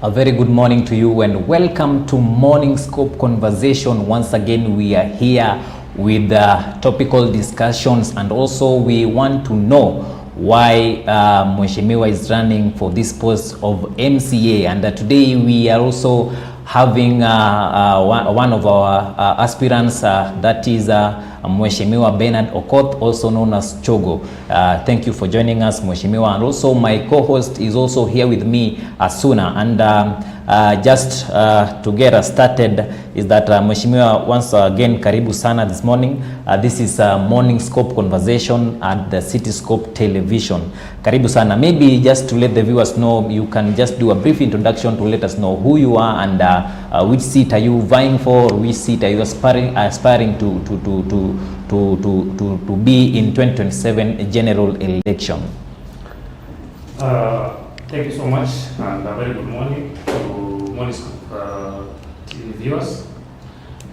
A very good morning to you and welcome to Morning Scope Conversation. Once again, we are here with topical discussions, and also we want to know why Mheshimiwa is running for this post of MCA. And today we are also having one of our aspirants, that is Mheshimiwa Bernard Okoth, also known as Chogo. Thank you for joining us, Mheshimiwa. And also my co-host is also here with me, Asuna. And just to get us started is that Mheshimiwa, once again, karibu sana this morning. This is Morning Scope Conversation at the Cityscope Television. Karibu sana. Maybe just to let the viewers know, you can just do a brief introduction to let us know who you are and which seat are you vying for, or which seat are you aspiring to be in 2027 general election. Thank you so much, and a very good morning to Morning Scope TV viewers.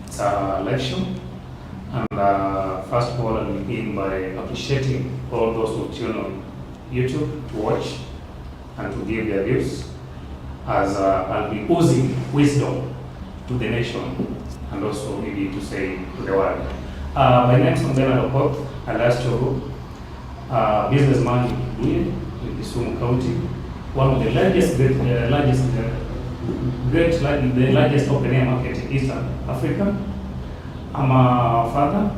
It's a live show, and first of all, I'll begin by appreciating all those who tune on YouTube to watch and to give their views, as I'll be oozing wisdom to the nation and also maybe to say to the world. My name is Bernard Okoth, alias Chogo, businessman in Kisumu County, one of the largest open air market in Eastern Africa. I'm a father,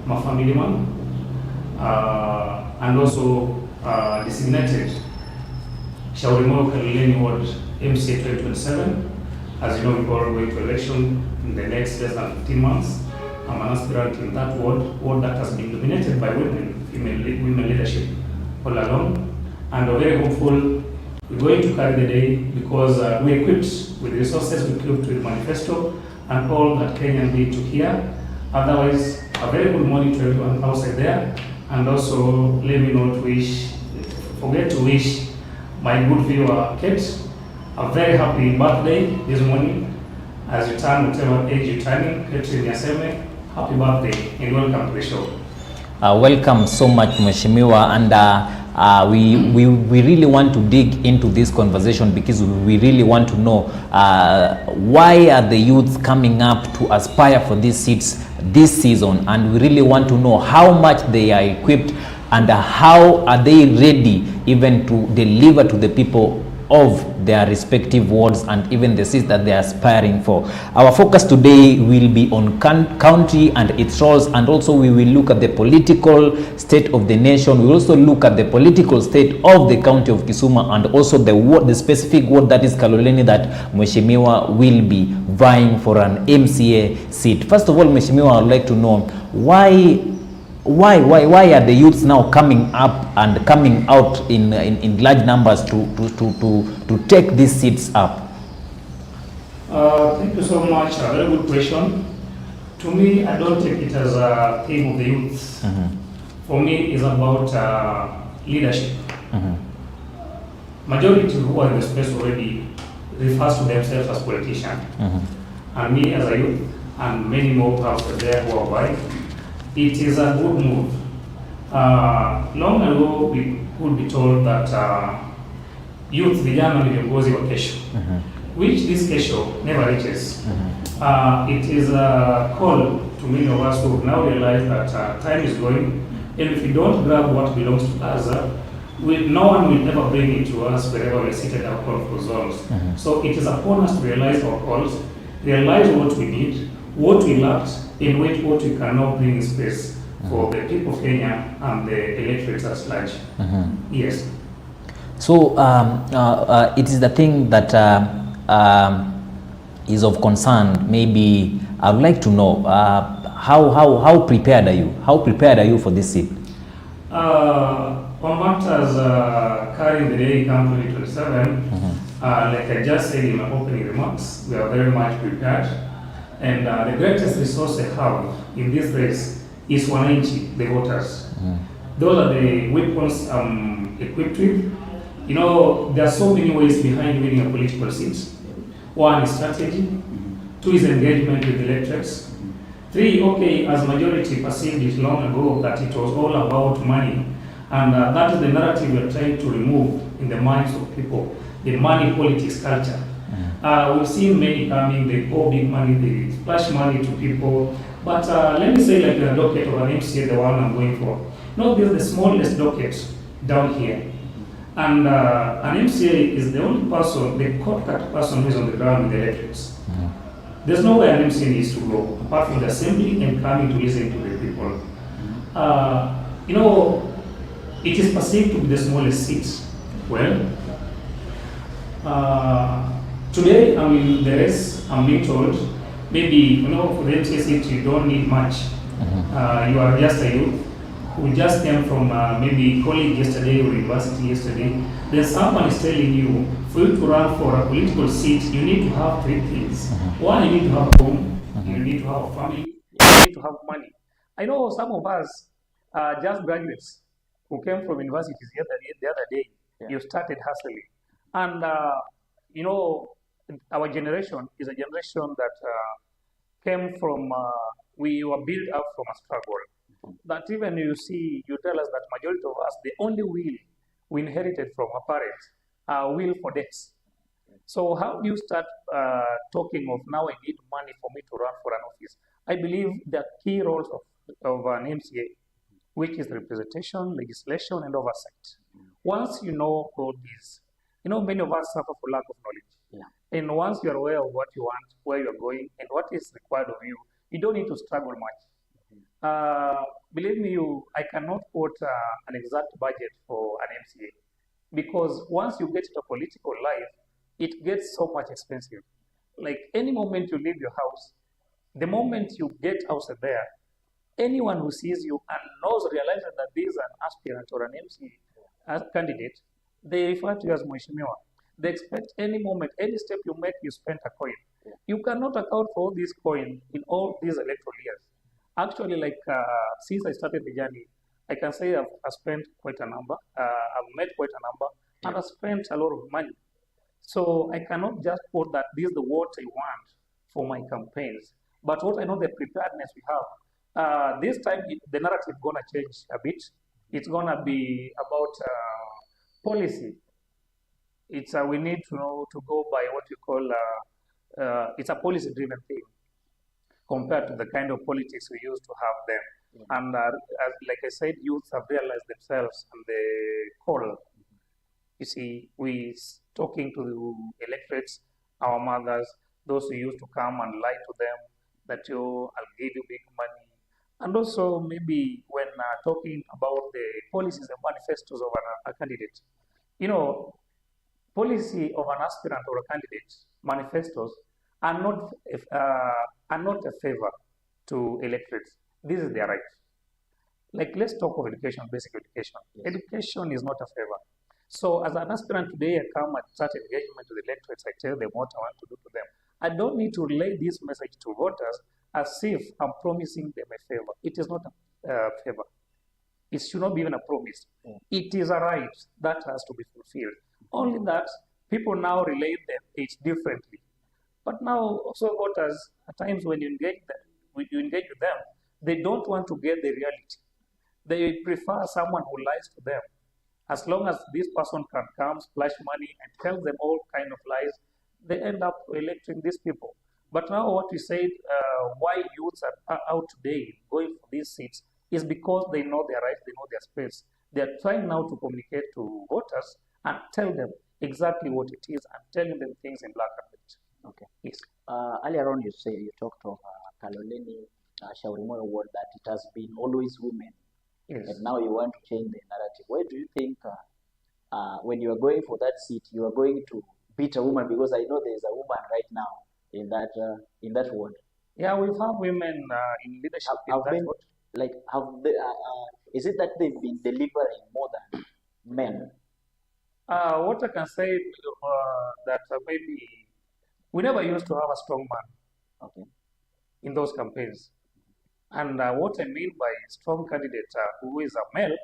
I'm a family man, and also designated Shauri Moi Kaloleni Ward MCA 2027. As you know, we're all going to election in the next less than 15 months. I'm an aspirant in that ward that has been dominated by women leadership all along. And we're very hopeful we're going to carry the day, because we're equipped with resources, we're equipped with manifesto and all that Kenyan need to hear. Otherwise, a very good morning to everyone outside there. And also, let me not forget to wish my good viewer, Kate, a very happy birthday this morning. As you turn, whatever age you're turning, Kate Nyaseme, happy birthday and welcome to the show. Welcome so much, Mheshimiwa, and we really want to dig into this conversation because we really want to know why are the youths coming up to aspire for these seats this season, and we really want to know how much they are equipped and how are they ready even to deliver to the people of their respective wards and even the seats that they are aspiring for. Our focus today will be on county and its roles, and also we will look at the political state of the nation. We will also look at the political state of the county of Kisumu, and also the specific ward, that is Kaloleni, that Mheshimiwa will be vying for an MCA seat. First of all, Mheshimiwa, I would like to know why are the youths now coming up and coming out in large numbers to take these seats up? Thank you so much. A very good question. To me, I don't take it as a theme of the youth. For me, it's about leadership. Majority who are in the space already refers to themselves as politicians. And me as a youth, and many more out there who are white, it is a good move. Long ago, we could be told that youth vijana ni viongozi wa kesho, which this kesho never reaches. It is a call to many of us who now realize that time is going, and if we don't grab what belongs to us, no one will ever bring it to us wherever we're seated our comfort zones. So it is upon us to realize our calls, realize what we need, what we lacked, in which what we can now bring in space for the people of Kenya and the electorate as large. Yes. So it is the thing that is of concern. Maybe I would like to know how prepared are you? How prepared are you for this seat? On matters carrying the day come 2027, like I just said in my opening remarks, we are very much prepared. And the greatest resource they have in this race is wananchi, the voters. Those are the weapons I'm equipped with. You know, there are so many ways behind winning a political seat. One is strategy. Two is engagement with the electorates. Three, okay, as majority perceived it long ago that it was all about money. And that is the narrative we're trying to remove in the minds of people, the money politics culture. We've seen many coming, they pour big money, they splash money to people. But let me say, like the docket of an MCA, the one I'm going for. No, there's the smallest docket down here. And an MCA is the only person, the court-cut person who is on the ground with the electrics. There's nowhere an MCA needs to go, apart from the assembly and coming to listen to the people. You know, it is perceived to be the smallest seat. Well, today I'm in the race, I'm being told, maybe, you know, for the MCA seat, you don't need much. You are just a youth who just came from maybe college yesterday or university yesterday. Then someone is telling you, for you to run for a political seat, you need to have three things. One, you need to have a home, you need to have a family, you need to have money. I know some of us are just graduates who came from universities the other day. You started hustling. And, you know, our generation is a generation that came from, we were built up from a struggle. That even you see, you tell us that majority of us, the only will we inherited from our parents are will for debts. So how do you start talking of now I need money for me to run for an office? I believe the key roles of an MCA, which is representation, legislation, and oversight. Once you know all these, you know, many of us suffer for lack of knowledge. And once you're aware of what you want, where you're going, and what is required of you, you don't need to struggle much. Believe me, I cannot quote an exact budget for an MCA, because once you get into political life, it gets so much expensive. Like any moment you leave your house, the moment you get outside there, anyone who sees you and realizes that there is an aspirant or an MCA candidate, they refer to you as Mheshimiwa. They expect any moment, any step you make, you spend a coin. You cannot account for all these coins in all these electoral years. Actually, like since I started the journey, I can say I've spent quite a number, I've made quite a number, and I've spent a lot of money. So I cannot just quote that this is the what I want for my campaigns. But what I know, the preparedness we have, this time the narrative is going to change a bit. It's going to be about policy. It's we need to know to go by what you call it's a policy-driven thing compared to the kind of politics we used to have then. And as, like I said, youths have realized themselves and the call. You see, we talking to the electorates, our mothers, those who used to come and lie to them that I'll give you big money. And also maybe when talking about the policies and manifestos of a candidate, you know, policy of an aspirant or a candidate manifestos are not a favor to electorates. This is their right. Like, let's talk of education, basic education. Education is not a favor. So as an aspirant today, I come and start engagement with the electorates. I tell them what I want to do to them. I don't need to relay this message to voters as if I'm promising them a favor. It is not a favor. It should not be even a promise. It is a right that has to be fulfilled. Only that people now relate it differently. But now also voters, at times when you engage with them, they don't want to get the reality. They prefer someone who lies to them. As long as this person can come, splash money, and tell them all kind of lies, they end up electing these people. But now what we said, why youths are out today going for these seats is because they know their rights, they know their space. They are trying now to communicate to voters and tell them exactly what it is and telling them things in black and white. Okay. Yes. Earlier on, you talked of Kaloleni Shauri Moyo word that it has been always women. Yes. And now you want to change the narrative. Why do you think when you are going for that seat, you are going to beat a woman? Because I know there is a woman right now in that ward. Yeah, we have women in leadership in that ward. Like, is it that they've been delivering more than men? What I can say that maybe we never used to have a strong man in those campaigns. And what I mean by strong candidate who is a male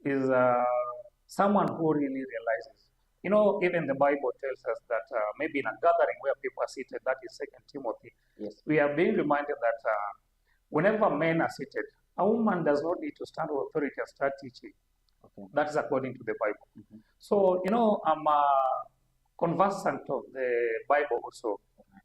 is someone who really realizes. You know, even the Bible tells us that maybe in a gathering where people are seated, that is 2 Timothy, we are being reminded that whenever men are seated, a woman does not need to stand with authority and start teaching. That is according to the Bible. So, you know, conversant of the Bible also,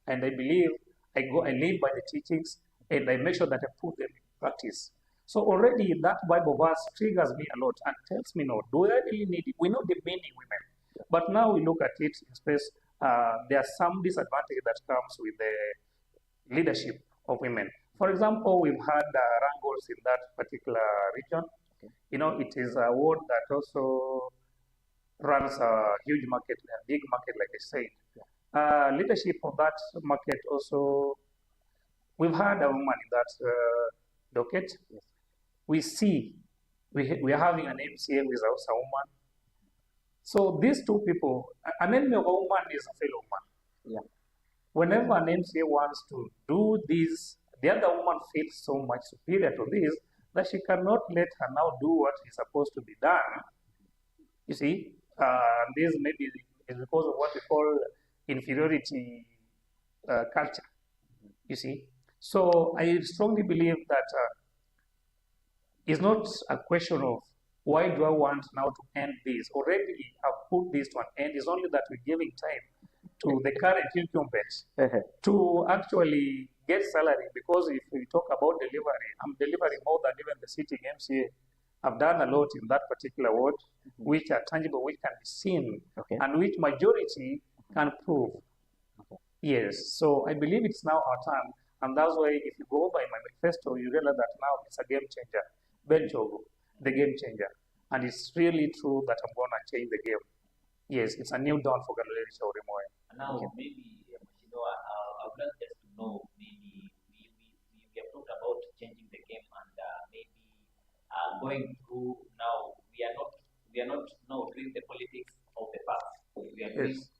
and I believe I live by the teachings, and I make sure that I put them in practice. So already that Bible verse triggers me a lot and tells me, no, do I really need it? We know the meaning, women, but now we look at it in space. There are some disadvantage that comes with the leadership of women. For example, we've had wrangles in that particular region. Okay. You know, it is a ward that also runs a huge market, a big market, like I said. Leadership of that market also, we've had a woman in that docket. Yes. We see we are having an MCA with a woman. So these two people, an enemy of a woman is a fellow woman. Yeah. Whenever an MCA wants to do this, the other woman feels so much superior to this that she cannot let her now do what is supposed to be done. You see, this maybe is because of what we call inferiority culture. You see, so I strongly believe that it's not a question of why do I want now to end this. Already I've put this to an end. It's only that we're giving time to the current incumbents to actually get salary, because if we talk about delivery, I'm delivering more than even the sitting MCA. I've done a lot in that particular ward, which are tangible, which can be seen, Okay. and which majority can prove. Okay. Yes, so I believe it's now our time, and that's why if you go by my manifesto, you realize that now it's a game changer. Ben Chogo, the game changer, and it's really true that I'm gonna change the game. Yes, it's a new dawn for Galileo Shaurimoy. Now, maybe, Mheshimiwa, I would like just to know, maybe we have talked about changing the game and maybe going through now. We are not now doing the politics of the past. We are doing Yes.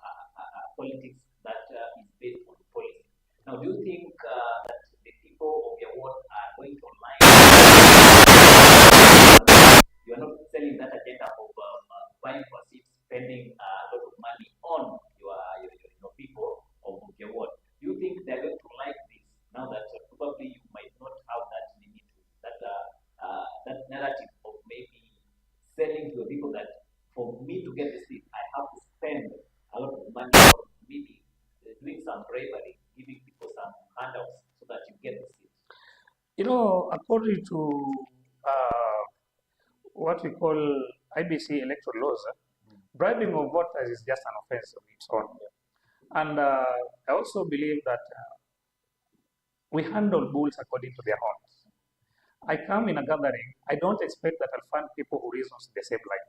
politics that is based on policy. Now, do you think that the people of your ward are going to align? You are not selling that agenda of buying for seats, spending a lot of money on your people of your ward. Do you think they're going to like this now that probably you might not have that limit, that narrative of maybe selling to the people that for me to get the seat, I have to spend a lot of money, or maybe doing some bravery, giving people some handouts so that you get the seat? You know, according to what we call IBC electoral laws, bribing of voters is just an offense of its own. And I also believe that we handle bulls according to their horns. I come in a gathering, I don't expect that I'll find people who reason the same line.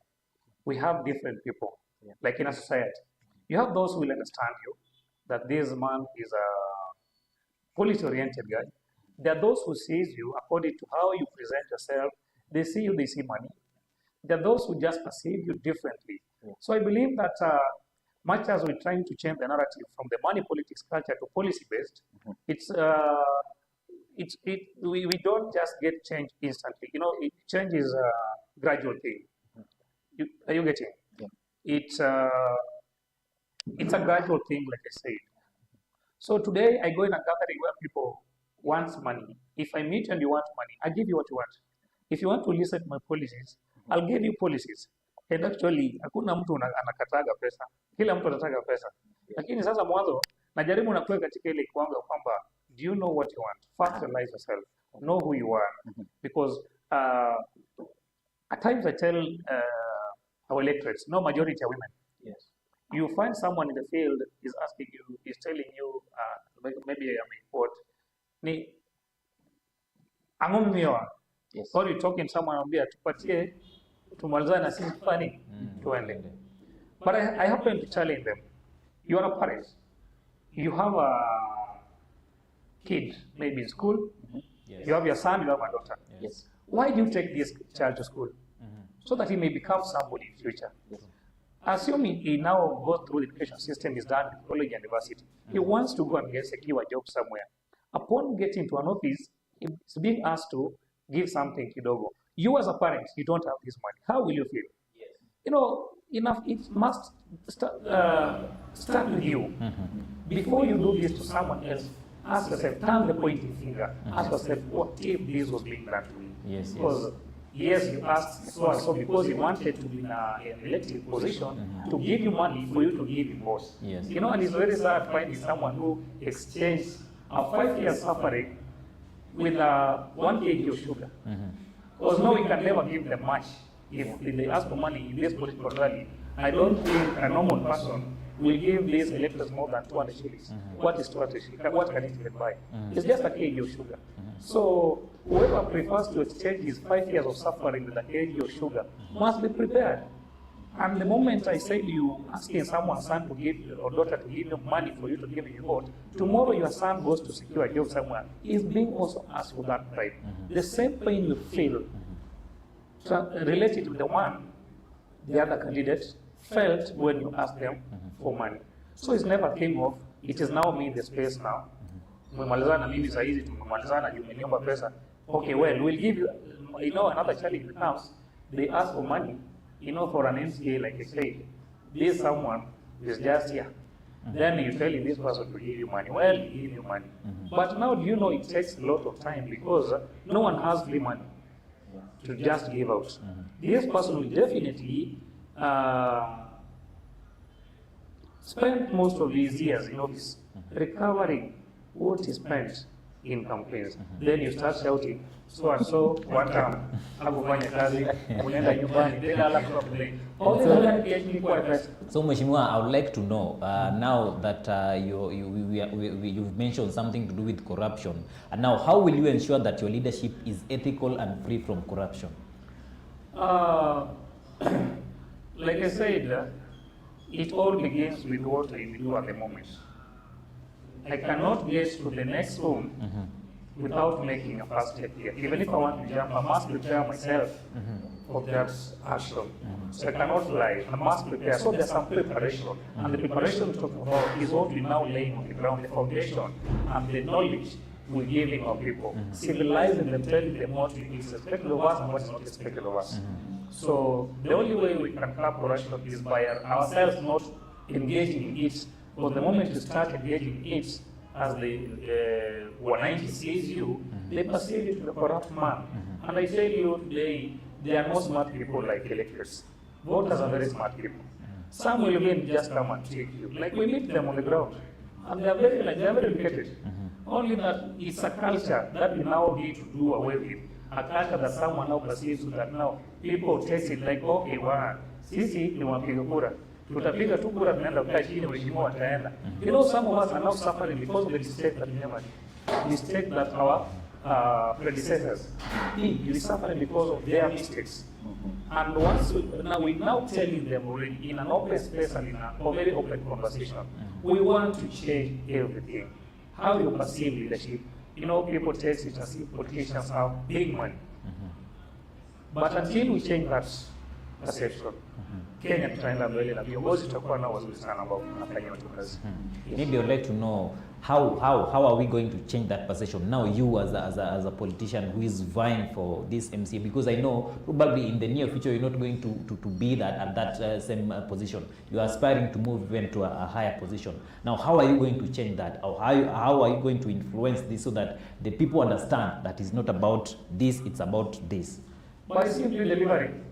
We have different people, like in a society. You have those who will understand you, that this man is a policy-oriented guy. There are those who sees you according to how you present yourself. They see you, they see money. There are those who just perceive you differently. So I believe that much as we're trying to change the narrative from the money politics culture to policy-based, we don't just get change instantly. You know, change is a gradual thing. Are you getting? Yeah. It's a gradual thing, like I said. So today I go in a gathering where people want money. If I meet and you want money, I give you what you want. If you want to listen to my policies, I'll give you policies. And actually, hakuna mtu anakataga pesa. Kila mtu anataka pesa. Lakini sasa mwanzo, najaribu na kuweka katika ile kiwango kwamba, do you know what you want? Factualize yourself. Know who you are. Because at times I tell our electorates, no majority are women. Yes. You find someone in the field is asking you, is telling you, maybe I may quote, ni angummiwa. Yes. Or you talking someone ambia tupatie tumalizane na sisi tufanye tuende. But I happen to challenge them. You are a parent. You have a kid, maybe in school. Yes. You have your son, you have a daughter. Yes. Why do you take this child to school? So that he may become somebody in future. Yes. Assuming he now goes through the education system, is done with college and university, he wants to go and get secure a job somewhere. Upon getting to an office, he's being asked to give something kidogo. You as a parent, you don't have this money. How will you feel? Yes. You know, it must start with you. Before you do this to someone else, ask yourself, turn the pointing finger. Ask yourself, what if this was being done to me? Yes, yes. Because yes, you asked so and so because he wanted to be in an elective position to give you money for you to give him boss. Yes. You know, and it's very sad finding someone who exchanged a 5 years suffering with 1 kg of sugar. Because no, we can never give them much. If they ask for money in this political rally, I don't think a normal person will give these electors more than 200 shillings. What is 200 shillings? What can it even buy? It's just a kg of sugar. So whoever prefers to exchange his 5 years of suffering with a kg of sugar must be prepared. And the moment I say to you, asking someone's son to give or daughter to give you money for you to give you vote, tomorrow your son goes to secure a job somewhere, is being also asked for that bribe. The same pain you feel related to the one the other candidate felt when you asked them for money. So it's never came off. It is now me in the space now. Tumemalizana mimi saa hizi tumemalizana juu umeniomba pesa. Okay, well, we'll give you, you know, another challenge becomes, they ask for money, you know, for an MCA, like I said, this someone is just here. Then you tell this person to give you money. Well, he give you money. But now, do you know, it takes a lot of time because no one has free money to just give out. This person will definitely spend most of these years in office recovering what he spent in campaigns. Then you start shouting, so and so, one time, hakufanya kazi, unaenda nyumbani, then ala complain. All this other actually quite best. So, Mheshimiwa, I would like to know, now that you've mentioned something to do with corruption, and now how will you ensure that your leadership is ethical and free from corruption? Like I said, it all begins with what I do at the moment. I cannot get to the next room without making a first step here. Even if I want to jump, I must prepare myself for that action. So I cannot lie, I must prepare. So there's some preparation. And the preparation we talk about is what we now laying on the ground, the foundation and the knowledge we're giving our people, civilizing them, telling them what is expected of us and what is not expected of us. So the only way we can curb corruption is by ourselves not engaging in it. But the moment you start engaging in it, as the 190 sees you, they perceive you to the corrupt man. And I tell you today, there are no smart people like electors. Voters are very smart people. Some will even just come and take you. Like we meet them on the ground. And they are very educated. Only that it's a culture that we now need to do away with. A culture that someone now perceives that now people taste it like, okay, wow, sisi ni wapiga kura. Tutapiga tu kura, tunaenda kukaa chini, mheshimiwa ataenda. You know, some of us are now suffering because of the mistake that we never did. Mistake that our predecessors did. We suffering because of their mistakes. And once we're now telling them already in an open space and in a very open conversation, we want to change everything. How you perceive leadership. You know, people take it as if politicians have big money. But until we change that perception, Kenya tutaenda mbele na viongozi tutakuwa nao wazuri sana ambao wanafanya watu kazi. Maybe I'd like to know how are we going to change that perception now, you as a politician who is vying for this MCA, because I know probably in the near future you're not going to be that at that same position. You're aspiring to move even to a higher position. Now, how are you going to change that, or how are you going to influence this so that the people understand that it's not about this, it's about this? By simply delivering.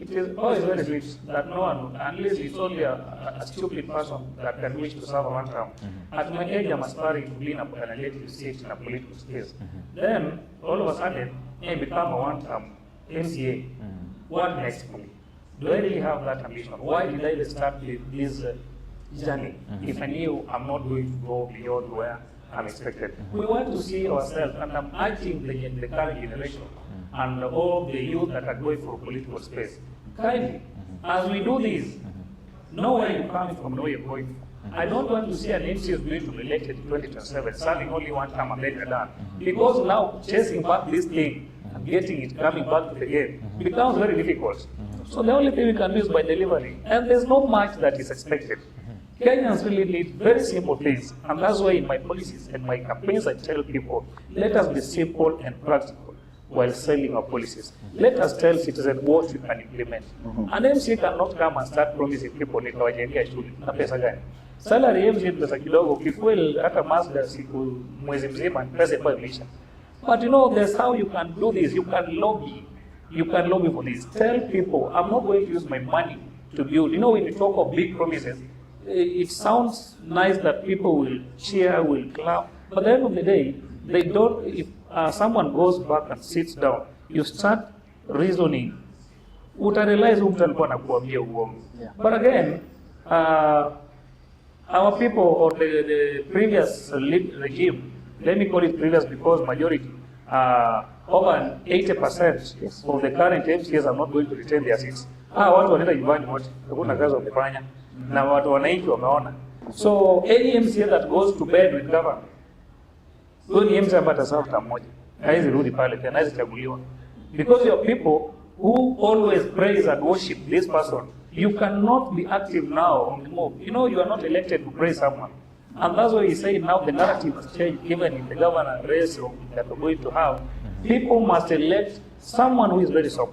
It is always very sweet that no one, unless it's only a stupid person that can wish to serve one term. At my age, I'm aspiring to be in a legislative seat in a political space. Then, all of a sudden, I become a one-term MCA. What next for me? Do I really have that ambition? Why did I start this journey if I knew I'm not going to go beyond where I'm expected? We want to see ourselves, and I'm urging the current generation and all the youth that are going for political space. Kindly, as we do this, know where you're coming from, know where you're going from. I don't want to see an MCA who's going to be elected in 2027, serving only one term and then you're done. Because now chasing back this thing and getting it coming back to the game becomes very difficult. So the only thing we can do is by delivering. And there's not much that is expected. Kenyans really need very simple things. And that's why in my policies and my campaigns I tell people, let us be simple and practical while selling our policies. Let us tell citizens what we can implement. An MC cannot come and start promising people nitawajengea shule na pesa gani. Salary MC pesa kidogo, ukifuel hata Mazda siku mwezi mzima pesa kwa imeisha. But you know, there's how you can do this. You can lobby You can lobby for this. Tell people, I'm not going to use my money to build. You know, when you talk of big promises, it sounds nice that people will cheer, will clap, but at the end of the day, they don't. If someone goes back and sits down, you start reasoning, utarealize mtu alikuwa anakuambia uongo. But again, our people or the previous regime, let me call it previous because majority, over 80% of the current MCAs are not going to retain their seats. Watu wanaenda nyumbani wote, hakuna kazi wamefanya, na watu wananchi wameona. So any MCA that goes to bed with government, huyo ni MCA ambaye atasawa mta mmoja, haizi rudi pale tena, haizi chaguliwa. Because your people who always praise and worship this person, you cannot be active now on the move. You know, you are not elected to praise someone. And that's why he said now the narrative has changed, even in the governor race that we're going to have. People must elect someone who is very soft.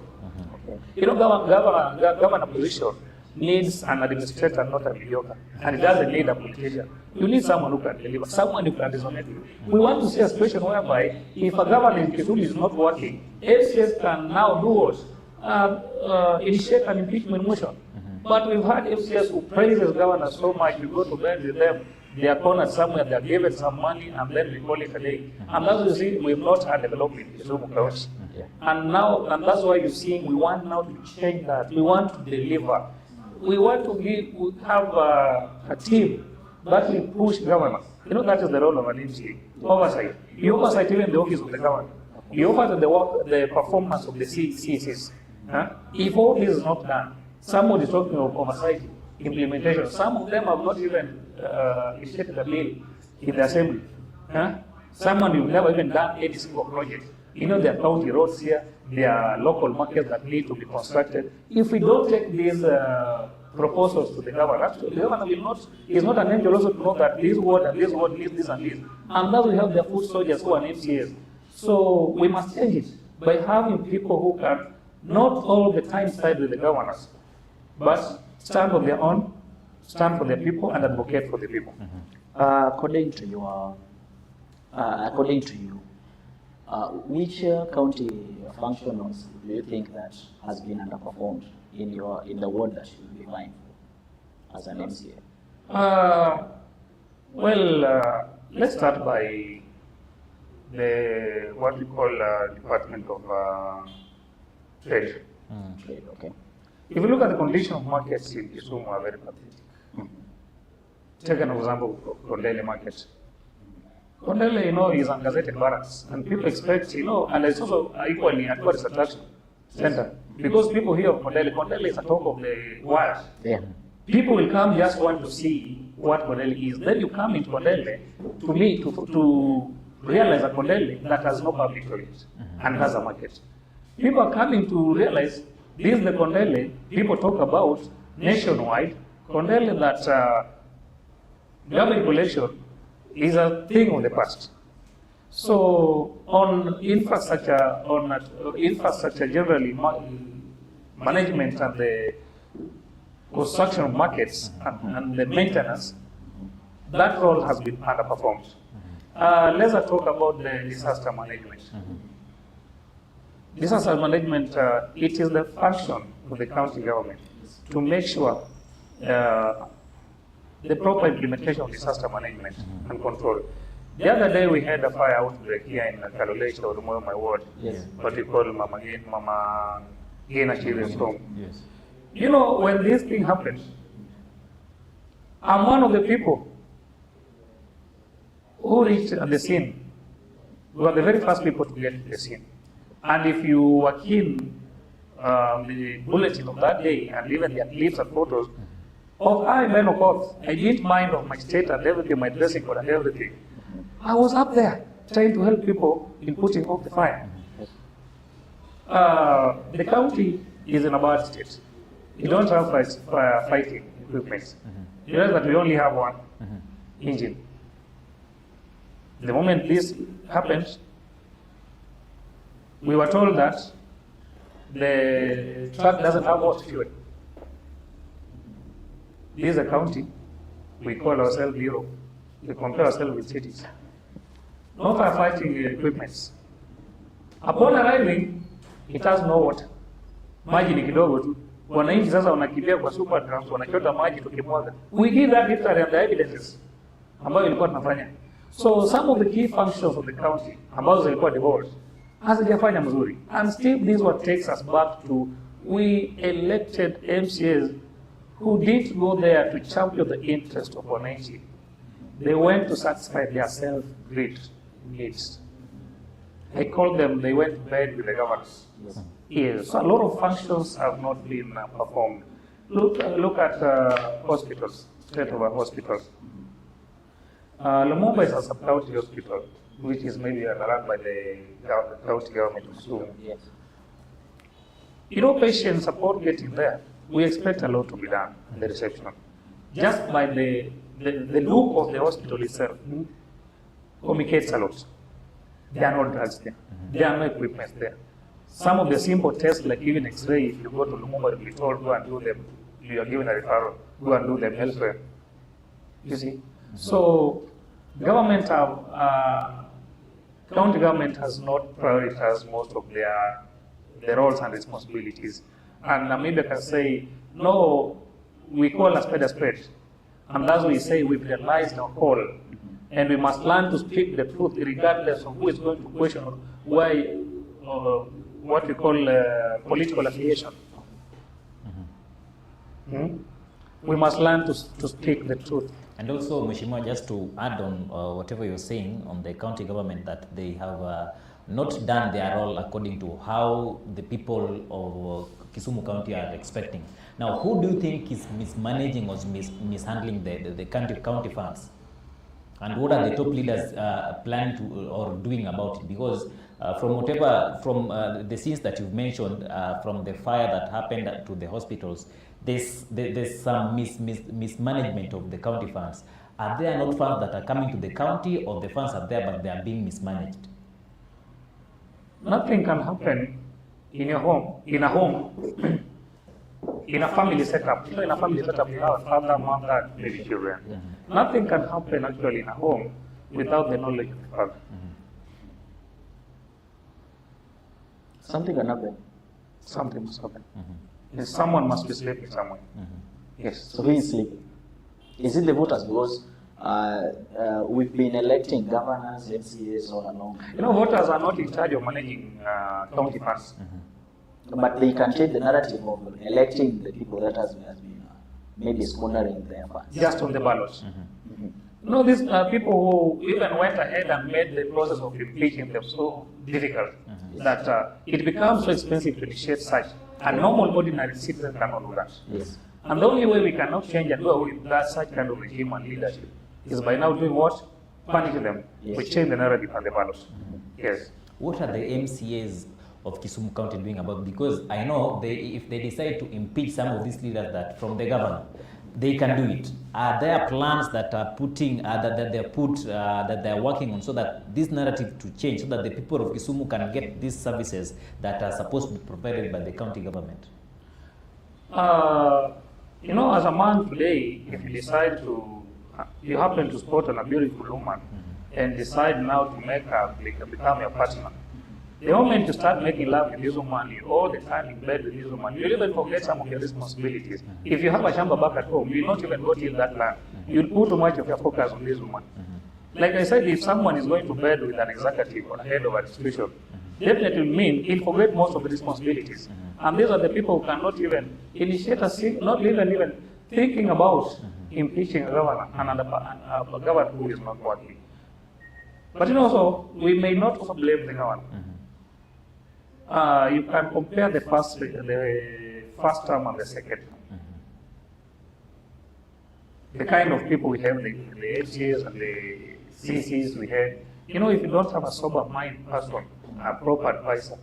You know, governor position needs an administrator, not a mediocre. And it doesn't need a politician. You need someone who can deliver, someone who can resonate with. We want to see a situation whereby if a governor in Kisumu is not working, MCAs can now do what? Initiate an impeachment motion. But we've had MCAs who praise the governor so much, we go to bed with them, they are cornered somewhere, they are given some money, and then we call it a day. And that's why you see, we've not had development in Kisumu County. And that's why you're seeing we want now to change that. We want to deliver. We want to have a team that will push government. You know, that is the role of an MCA. Oversight. You oversight even the office of the government. You oversight the performance of the CCs. If all this is not done, somebody is talking of oversight, implementation. Some of them have not even initiated a bill in the assembly. Someone who've never even done any single project. You know, there are county roads here, there are local markets that need to be constructed. If we don't take these proposals to the government, actually, the government will not, is not an angel also to know that this word and this word needs this and this. And now we have the foot soldiers who are MCAs. So we must change it by having people who can not all the time side with the governors, but stand on their own, stand for their people and advocate for the people. According to you, which county functionaries do you think that has been underperformed in the ward that you will be vying for as an MCA? Let's start by the what we call Department of Trade. Trade, okay. If you look at the condition of markets in Kisumu, are very pathetic. Take an example of Kondele market. Kondele, you know, is a gazetted barracks, and people expect, you know, and it's also equally a tourist attraction center. Because people hear of Kondele is a talk of the world. Yeah. People will come just want to see what Kondele is. Then you come into Kondele to realize a Kondele that has no public toilet and has a market. People are coming to realize this is the Kondele people talk about nationwide. Kondele that government collection is a thing of the past. So on infrastructure generally, management and the construction of markets and the maintenance, that role has been underperformed. Let's talk about the disaster management. Disaster management, it is the function of the county government to make sure the proper implementation of disaster management and control. The other day we had a fire outbreak here in Kalolesha or my ward, what we call Mama Gena Children's Home. Yes. You know, when this thing happens, I'm one of the people who reached the scene. We were the very first people to get to the scene. And if you were keen the bulletin of that day and even the clips and photos of men of God, I didn't mind of my state and everything, my dressing code and everything. I was up there trying to help people in putting off the fire. The county is in a bad state. You don't have firefighting equipment. You know that we only have one engine. The moment this happened, we were told that the truck doesn't have hot fuel. This is a county. We call ourselves Europe. We compare ourselves with cities. No firefighting equipment. Upon arriving, It has no water. Maji ni kidogo tu. Wananchi sasa wanakimbia kwa super drums, wanachota maji tukimwaga. We did that literally, and the evidences ambayo ilikuwa tunafanya. So some of the key functions of the county ambazo zilikuwa devolved hazijafanya mzuri. And still this what takes us back to we elected MCAs who didn't go there to champion the interest of wananchi. They went to satisfy their self-greed needs. I call them, they went to bed with the governors. Yes. So a lot of functions have not been performed. Look at hospitals, state of our hospitals. Lumumba is a sub-county hospital, which is maybe run by the county government of Kisumu. Yes. You know, patients upon getting there, we expect a lot to be done in the reception. Just by the look of the hospital itself communicates a lot. There are no drugs there. There are no equipment there. Some of the simple tests, like even X-ray, if you go to Lumumba, you'll be told, go and do them. You are given a referral, go and do them elsewhere. You see? So, government county government has not prioritized most of their roles and responsibilities. And maybe I can say, no, we call a spade, and as we say, we've realized our call, and we must learn to speak the truth regardless of who is going to question why, what we call political affiliation. We must learn to speak the truth. And also, Mheshimiwa, just to add on whatever you're saying on the county government, that they have not done their role according to how the people of Kisumu County are expecting. Now, who do you think is mismanaging or mishandling the county funds? And what are the top leaders planning to or doing about it? Because from the scenes that you've mentioned, from the fire that happened to the hospitals, there's some mismanagement of the county funds. Are there not funds that are coming to the county, or the funds are there but they are being mismanaged? Nothing can happen in a home, in a family setup. You know, in a family setup, you have a father, mother, maybe children. Mm-hmm. Nothing can happen actually in a home without the knowledge of the father. Something can happen. Something must happen. Someone must be sleeping somewhere. Yes. So who is sleeping? Is it the voters? Because we've been electing governors, MCAs all along. You know, voters are not in charge of managing county funds. But they can change the narrative of electing the people that has been maybe squandering their funds. Just on the ballot. You know, these people who even went ahead and made the process of impeaching them so difficult that it becomes so expensive to initiate such. A normal, ordinary citizen cannot do that. Yes. And the only way we cannot change and do away with that such kind of regime and leadership is by now doing what? Punish them. Yes. We change the narrative and the ballot. Yes. What are the MCAs of Kisumu County doing about it? Because I know if they decide to impeach some of these leaders that from the government, they can do it. Are there plans that are that they're working on so that this narrative to change, so that the people of Kisumu can get these services that are supposed to be provided by the county government? You know, as a man today, if you decide to, you happen to spot on a beautiful woman and decide now to make her become your partner. The moment you start making love with this woman, you all the time in bed with this woman, you'll even forget some of your responsibilities. If you have a shamba back at home, you'll not even go till that land. You'll put too much of your focus on this woman. Like I said, if someone is going to bed with an executive or head of administration, definitely mean he'll forget most of the responsibilities. And these are the people who cannot even initiate not even thinking about impeaching a governor and a governor who is not working. But you know, so we may not also blame the governor. You can compare the first term and the second term. The kind of people we have, the HGs and the CCs we have, you know, if you don't have a sober mind person, a proper advisor,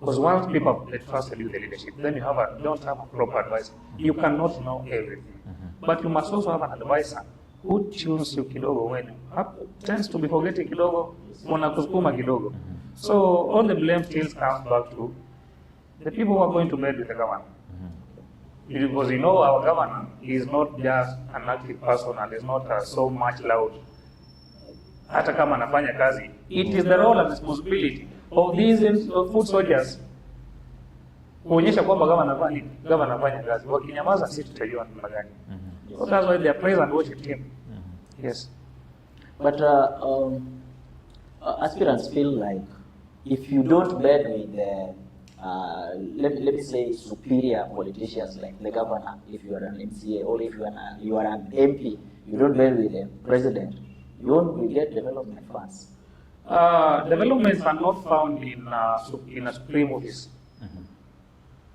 because once people have trusted you the leadership, then you don't have a proper advisor. You cannot know everything. But you must also have an advisor who tunes you kidogo when tends to be forgetting kidogo, unakusukuma kidogo. So all the blame still comes back to the people who are going to bed with the governor. Because you know our governor is not just an active person and is not so much loud. Hata kama anafanya kazi, it is the role and responsibility of these foot soldiers kuonyesha kwamba gavana anafanya kazi. Wakinyamaza sisi tutajua namna gani. So that's why they are praise and worship him. Yes. But aspirants feel like if you don't bed with the, let me say, superior politicians like the governor, if you are an MCA, or if you are an MP, you don't bed with the president, you won't get development funds. Developments are not found in a supreme office.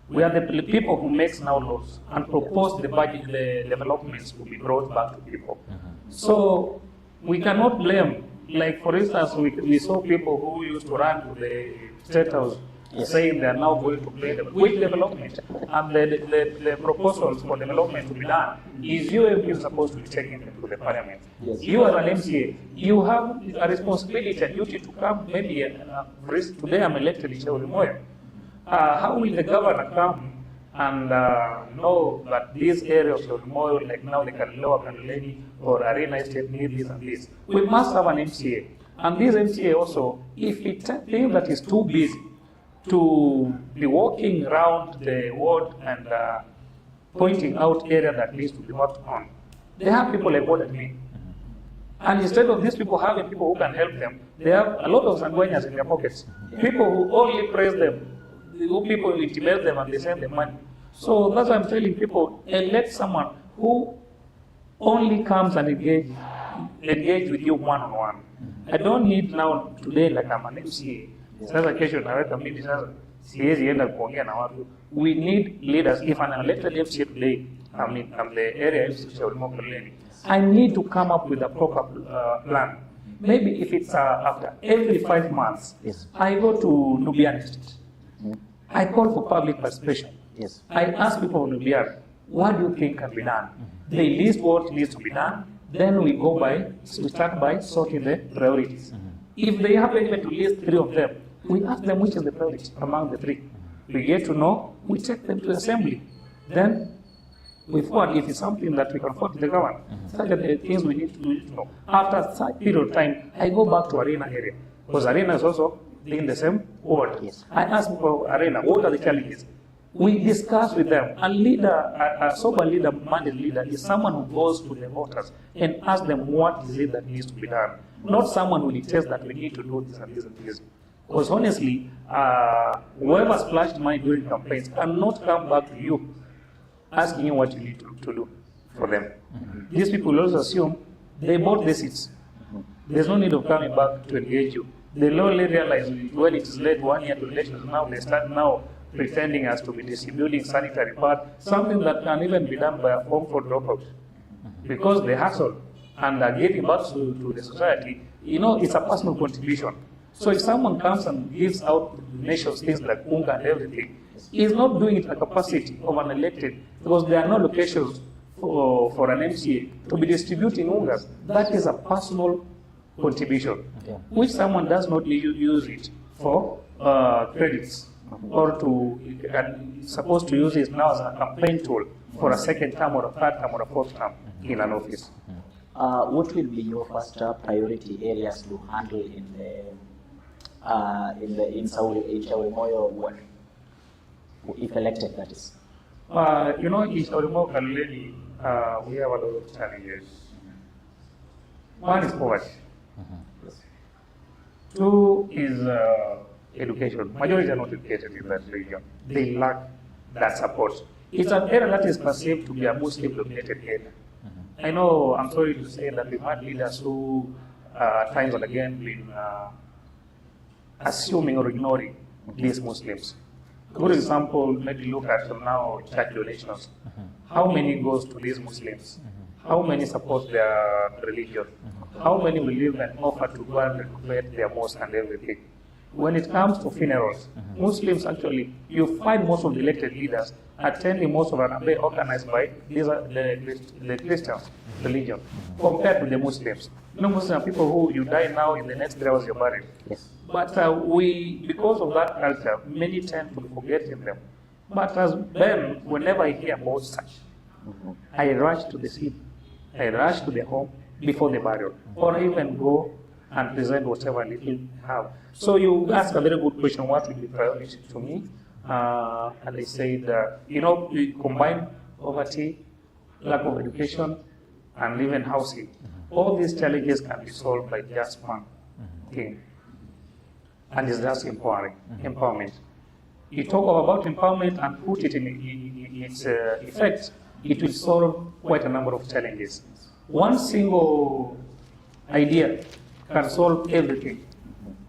We are the people who makes now laws and propose the budget, the developments to be brought back to people. So we cannot blame. Like for instance, we saw people who used to run to the State House saying they are now going to play with development, and the proposals for development to be done is you supposed to be taking them to the parliament. Yes. You as an MCA, you have a responsibility and duty to come. Maybe today I'm elected in Shauri Moyo. How will the governor come and know that this area of Shauri Moyo, like now the Kaliloa, Kaluleni, or Arena Estate need this and this? We must have an MCA. And this MCA also, if it thinks that is too busy to be walking around the ward and pointing out area that needs to be worked on, they have people like what me. And instead of these people having people who can help them, they have a lot of sanguinas in their pockets. People who only praise them, who people intimidate them and they send them money. So that's why I'm telling people, elect someone who only comes and engage with you one-on-one. I don't need now today like I'm an MCA. Sasa kesho naweka mimi sasa siwezi enda kuongea na watu. We need leaders. If I'm an elected MCA today, I'm the area MCA Shauri Moyo Kaloleni, I need to come up with a proper plan. Maybe if it's after every 5 months, Yes. I go to Nubian Estate. I call for public participation. Yes. I ask people of Nubian, what do you think can be done? They list what needs to be done. Then we start by sorting the priorities. If they happen even to list 3 of them, we ask them which is the priority among the 3. We get to know, we take them to assembly. Then we forward if it's something that we can forward to the government. Such are the things we need to know. After such period of time, I go back to Arena area. Because Arena is also in the same ward. Yes. I ask people, Arena, what are the challenges? We discuss with them. A leader, a sober leader, minded leader is someone who goes to the voters and asks them what is it that needs to be done. Not someone who dictates that we need to do this and this and this. Because honestly, whoever splashed money during campaigns cannot come back to you asking you what you need to do for them. These people also assume they bought the seats. There's no need of coming back to engage you. They only realize when it is late 1 year to elections, now they start now pretending as to be distributing sanitary pads, something that can even be done by a form for dropout. Because they hustle and are getting back to the society, it's a personal contribution. So if someone comes and gives out nations things like unga and everything, he's not doing it in the capacity of an elected, because there are no locations for an MCA to be distributing ungas. That is a personal contribution, which someone does not use it for credits, or supposed to use it now as a campaign tool for a second term or a third term or a fourth term in an office. What will be your first priority areas to handle in Shauri Moyo ward, if elected, that is? In Shauri Moyo Kaloleni, we have a lot of challenges. One is poverty. 2 is education. Majority are not educated in that region. They lack that support. It's an area that is perceived to be a Muslim-dominated area. I know, I'm sorry to say that we've had leaders who, times and again, been assuming or ignoring these Muslims. Good example, maybe look at now church donations. How many goes to these Muslims? How many support their religion? How many will even offer to go and renovate their mosque and everything? When it comes to funerals, Muslims actually, you find most of the elected leaders attending most of an organized by the Christian religion compared to the Muslims. Muslims are people who you die now, in the next 3 hours you're buried. Yes. But because of that culture, many tend to forget in them. But as Ben, whenever I hear about such, I rush to the scene. I rush to the home before the burial, or I even go and present whatever little we have. So you ask a very good question, what will be priority to me? And I said, we combine poverty, lack of education, and even housing. All these challenges can be solved by just one thing, and it's just empowerment. You talk about empowerment and put it in its effect, it will solve quite a number of challenges. One single idea can solve everything.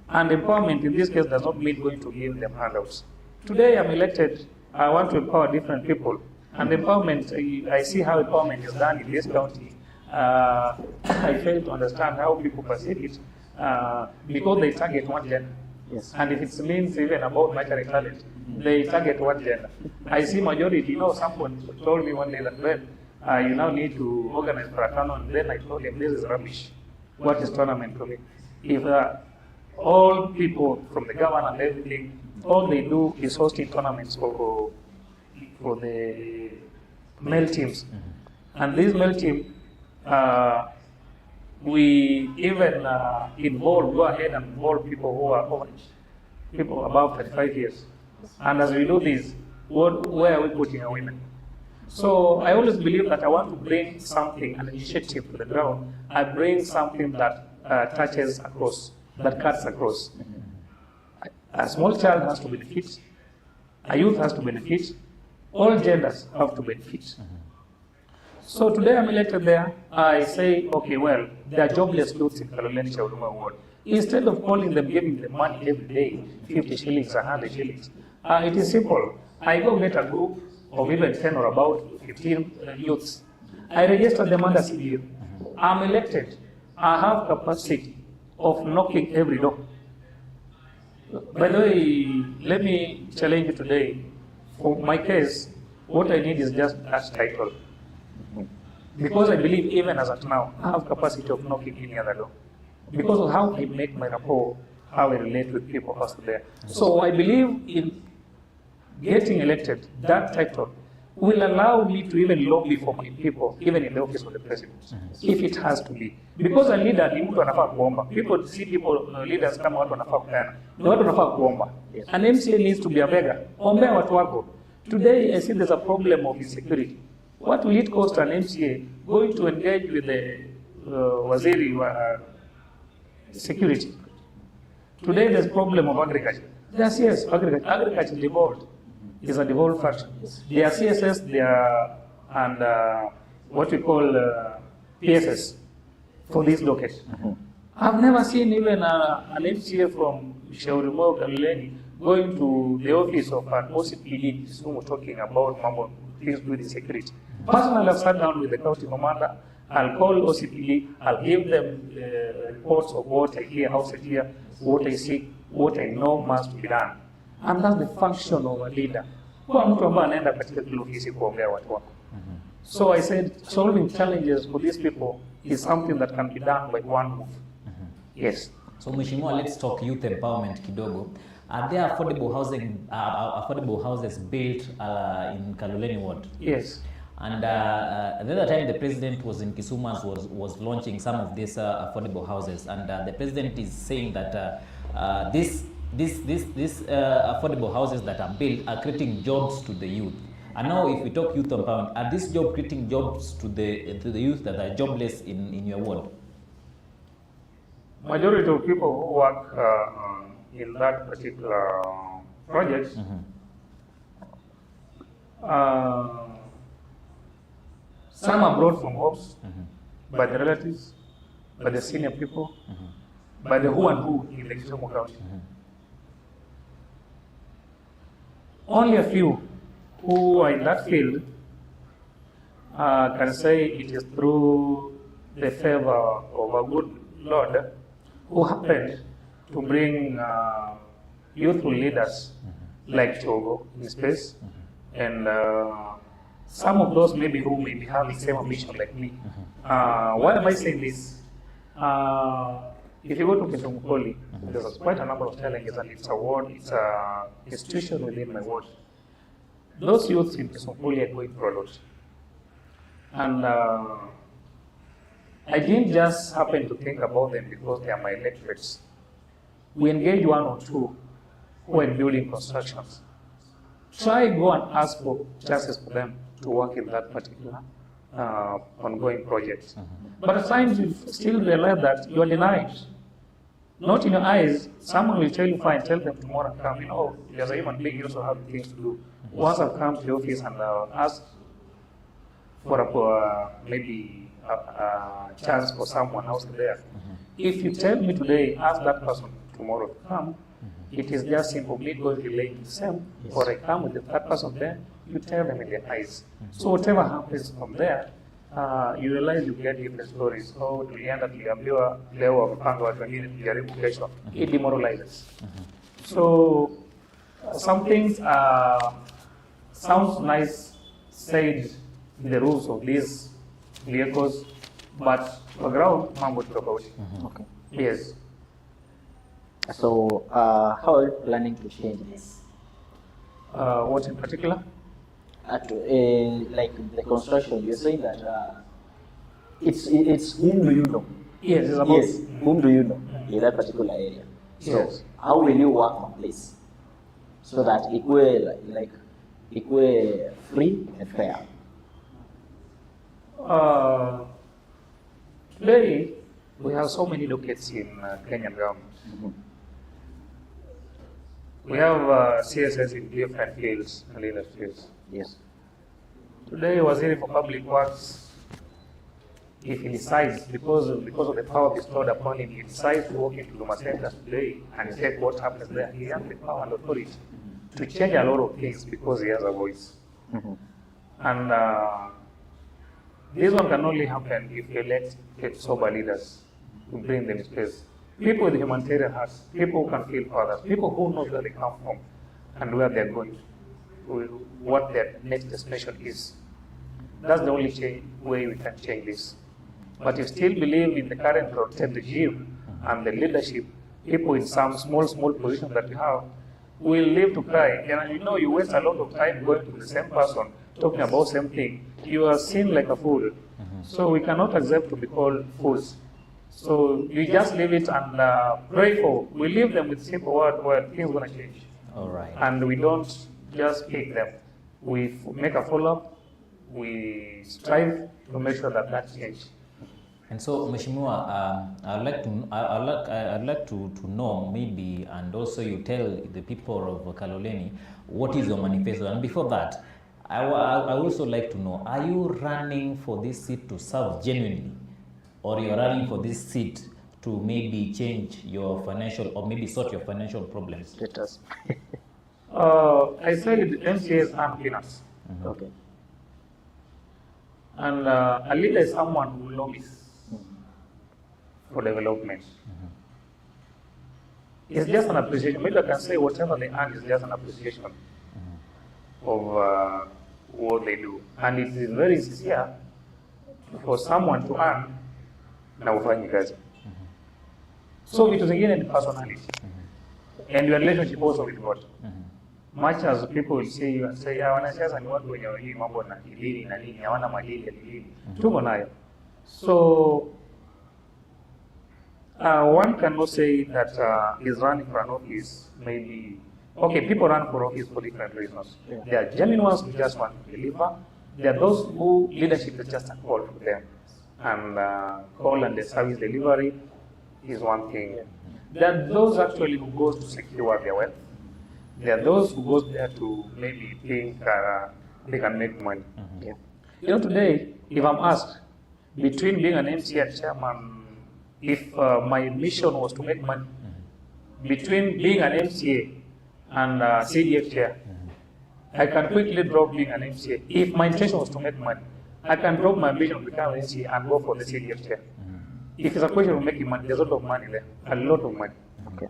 And empowerment in this case does not mean going to give them handouts. Today I'm elected, I want to empower different people. And empowerment, I see how empowerment is done in this county. I fail to understand how people perceive it because they target one gender. Yes. And if it means even about natural talent, they target one gender. I see majority, someone told me one day that, well, you now need to organize for a tournament. Then I told him, this is rubbish. What is tournament to me? If all people from the government and everything, all they do is hosting tournaments for the male teams. And these male teams, we even go ahead and involve people who are over, people above 35 years. And as we do this, where are we putting our women? So I always believe that I want to bring something, an initiative to the ground. I bring something that touches across, that cuts across. A small child has to benefit, a youth has to benefit, all genders have to benefit. So today I'm elected there, I say, okay, well, there are jobless youths in Kaloleni Huduma Ward. Instead of calling them, giving them money every day, 50 shillings, 100 shillings, it is simple. I go get a group of even 10 or about 15 youths. I register them under CBU. I'm elected. I have capacity of knocking every door. By the way, let me challenge you today. For my case, what I need is just that title. Because I believe even as at now, I have capacity of knocking any other door. Because of how I make my rapport, how I relate with people out there. So I believe in getting elected, that title will allow me to even lobby for my people, even in the office of the president, if it has to be. Because a leader ni mtu anafaa kuomba. People see leaders kama watu wanafaa kupeana. Ni watu wanafaa kuomba. An MCA needs to be a beggar. Ombea watu wako. Today I see there's a problem of insecurity. What will it cost an MCA going to engage with the waziri security? Today there's problem of agriculture. Yes, agriculture. Agriculture is devolved. Is a devolved function. They are CSS, they are, and what we call PSS for this docket. I've never seen even an MCA from Shaurimo Kaloleni going to the office of an OCPD talking about Mambo, please do the security. Personally, I've sat down with the county commander. I'll call OCPD, I'll give them reports of what I hear, outside here, what I see, what I know must be done. And that's the function of a leader. So I said, solving challenges for these people is something that can be done by one move. Yes. So Mheshimiwa, let's talk youth empowerment kidogo. Are there affordable houses built in Kaloleni Ward? Yes. And the other time the president was in Kisumu was launching some of these affordable houses, and the president is saying that these affordable houses that are built are creating jobs to the youth. And now if we talk youth empowerment, are these jobs creating jobs to the youth that are jobless in your ward? Majority of people who work in that particular project some are brought from homes by the relatives, by the senior people, by the who and who in the Kisumu County. Only a few who are in that field can say it is through the favor of a good Lord who happened to bring youthful leaders like Chogo in space, and some of those maybe who may be having the same ambition like me. Why am I saying this? If you go to Kisumu Poly, there's quite a number of challenges, and it's a ward, it's an institution within my ward. Those youths in Kisumu Poly are going through a lot. And I didn't just happen to think about them because they are my electorates. We engage one or two who are building constructions. Try go and ask for justice for them to work in that particular ongoing project. But at times you still realize that you are denied. Not in your eyes, someone will tell you, fine, tell them tomorrow come. You know, as a human being, you also have things to do. Once I've come to the office and asked for maybe a chance for someone else there. If you tell me today, ask that person tomorrow to come, it is just simple me going to relate the same, or I come with the third person there, you tell them in their eyes. So whatever happens from there, you realize you get different stories. So tulienda tuliambiwa leo wamepanga watu wengine tujaribu kesho. It demoralizes. So some things sounds nice said in the rules of these vehicles, but on the ground, mambo tofauti. Okay. Yes. So, how are you planning to change this? What in particular? Like the construction, you're saying that it's whom do you know? Yes, it's about Yes, whom do you know in that particular area? So, Yes. how will you work on this so that it will free and fair? Today, we have so many locates in Kenyan government. We have CSS in different fields and industries. Yes. Today, Waziri for Public Works, if he decides, because of the power bestowed upon him, he decides to walk into Huduma Center today and check what happens there, he has the power and authority to change a lot of things because he has a voice. And this one can only happen if you elect sober leaders to bring them in space. People with humanitarian hearts, people who can feel for others, people who know where they come from and where they're going, what their next destination is. That's the only way we can change this. But if still believe in the current corrupted regime and the leadership, people in some small positions that we have will live to cry. And you know, you waste a lot of time going to the same person, talking about same thing. You are seen like a fool. So we cannot accept to be called fools. So you just leave it and pray for. We leave them with simple word where things are going to change. All right. And we don't just pick them. We make a follow-up. We strive to make sure that that changes. And so, Mheshimiwa, I'd like to know maybe, and also you tell the people of Kaloleni, what is your manifesto? And before that, I also like to know, are you running for this seat to serve genuinely? Or you're running for this seat to maybe change your financial, or maybe sort your financial problems? Let us. I said MCAs are peanuts. Okay. And a leader is someone who lobbies for development. It's just an appreciation. Maybe I can say whatever they earn is just an appreciation of what they do. And it is very sincere for someone to earn na ufanye kazi. So vitu zingine ni personality. And your relationship also with God. Much as people will say you and say, wanasiasa ni watu wenye hii mambo na kidini na nini, hawana madini ya kidini. Tuko nayo. So one cannot say that he's running for an office, maybe. Okay, people run for office for different reasons. Yeah. There are genuine ones who just want to deliver. There are those who leadership is just a call for them. And call and the service delivery is one thing. There are those actually who goes to secure their wealth. There are those who goes there to maybe think they can make money. Yeah. You know, today, if I'm asked, between being an MC and chairman, if my mission was to make money, between being an MCA and CDF chair, I can quickly drop being an MCA. If my intention was to make money, I can drop my ambition to become an MCA and go for the CDF chair. If it's a question of making money, there's a lot of money there, a lot of money. Okay.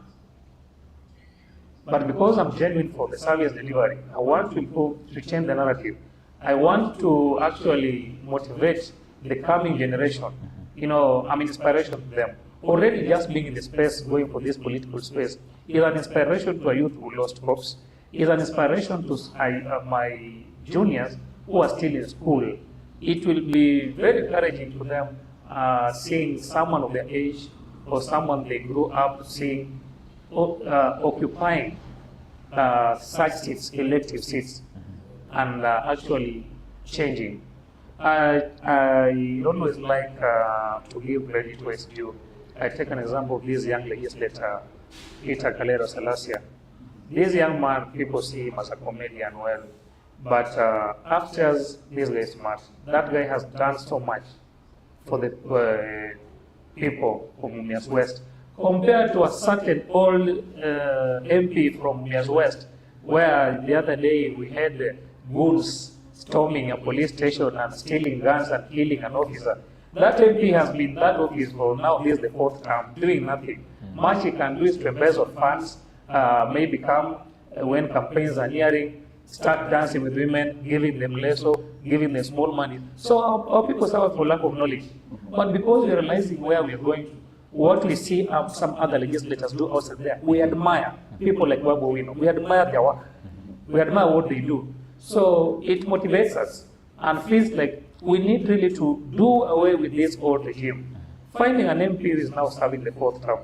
But because I'm genuine for the service delivery, I want to improve, to change the narrative. I want to actually motivate the coming generation. You know, I'm an inspiration to them. Already just being in the space, going for this political space, is an inspiration to a youth who lost hopes, is an inspiration to my juniors who are still in school. It will be very encouraging to them seeing someone of their age or someone they grew up seeing occupying such seats, elective seats, and actually changing. I always like to give credit to its due. I take an example of this young legislator, Peter Kalero Selassie. This young man, people see him as a comedian, well, but upstairs, this guy is smart. That guy has done so much for the people of Mumias West, compared to a certain old MP from Mumias West, where the other day we had goons storming a police station and stealing guns and killing an officer. That MP has been in that office for now, this is the 4th term, doing nothing. Much he can do is to embezzle funds, maybe come when campaigns are nearing, start dancing with women, giving them leso, giving them small money. So our people suffer for lack of knowledge. But because we are realizing where we are going to, what we see some other legislators do outside there, we admire people like Babu Owino. We admire their work. We admire what they do. So it motivates us and feels like we need really to do away with this old regime. Finding an MP who is now serving the 4th term.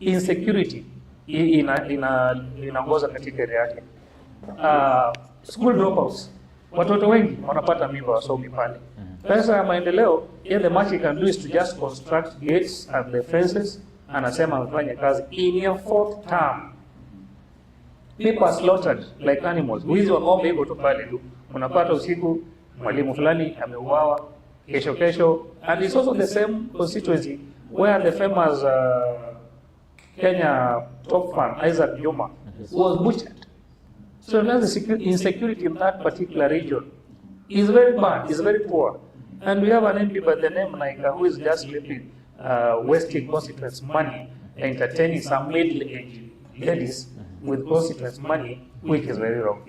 Insecurity inaongoza katika area yake. School dropouts. Watoto wengi wanapata mimba wasomi pale. Pesa ya maendeleo, the much you can do is to just construct gates and the fences, anasema amefanya kazi in your 4th term. People are slaughtered like animals. Wizi wa ng'ombe hivyo tu pale tu. Unapata usiku mwalimu fulani ameuawa, kesho. And it's also the same constituency where the famous Kenya top fan, Isaac Juma, was butchered. So the insecurity in that particular region is very bad, is very poor. And we have an MP by the name Naika who is just living, wasting constituents' money, entertaining some middle-aged ladies with constituents' money, which is very wrong.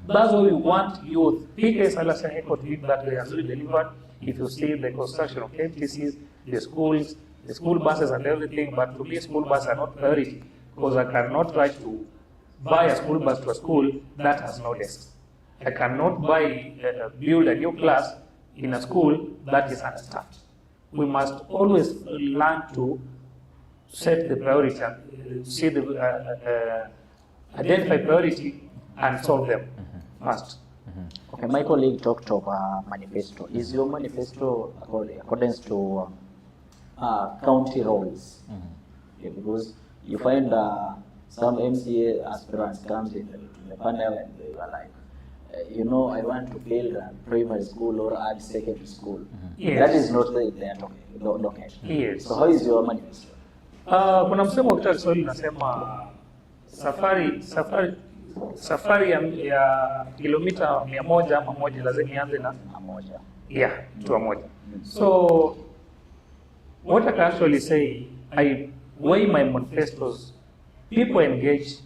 That's why we want youth. PK Selassie Heko to be that way has really delivered. If you see the construction of MTCs, the schools, the school buses and everything, but to me school buses are not priority, because I cannot try to buy a school bus to a school that has no desks. I cannot build a new class in a school that is understaffed. We must always learn to set the priority and see the identify priority and solve them first. Okay, my colleague talked of manifesto. Is your manifesto according to county roles? Okay, because you find some MCA aspirants comes in the panel and they are like, I want to build a primary school or add secondary school. Yes. That is not their docket. Yes. So how is your manifesto? Kuna msemo wa Kiswahili unasema safari ya kilomita 100 ama moja lazima ianze na moja. Yeah, to moja. So what I can actually say, I weigh my manifestos. People engage.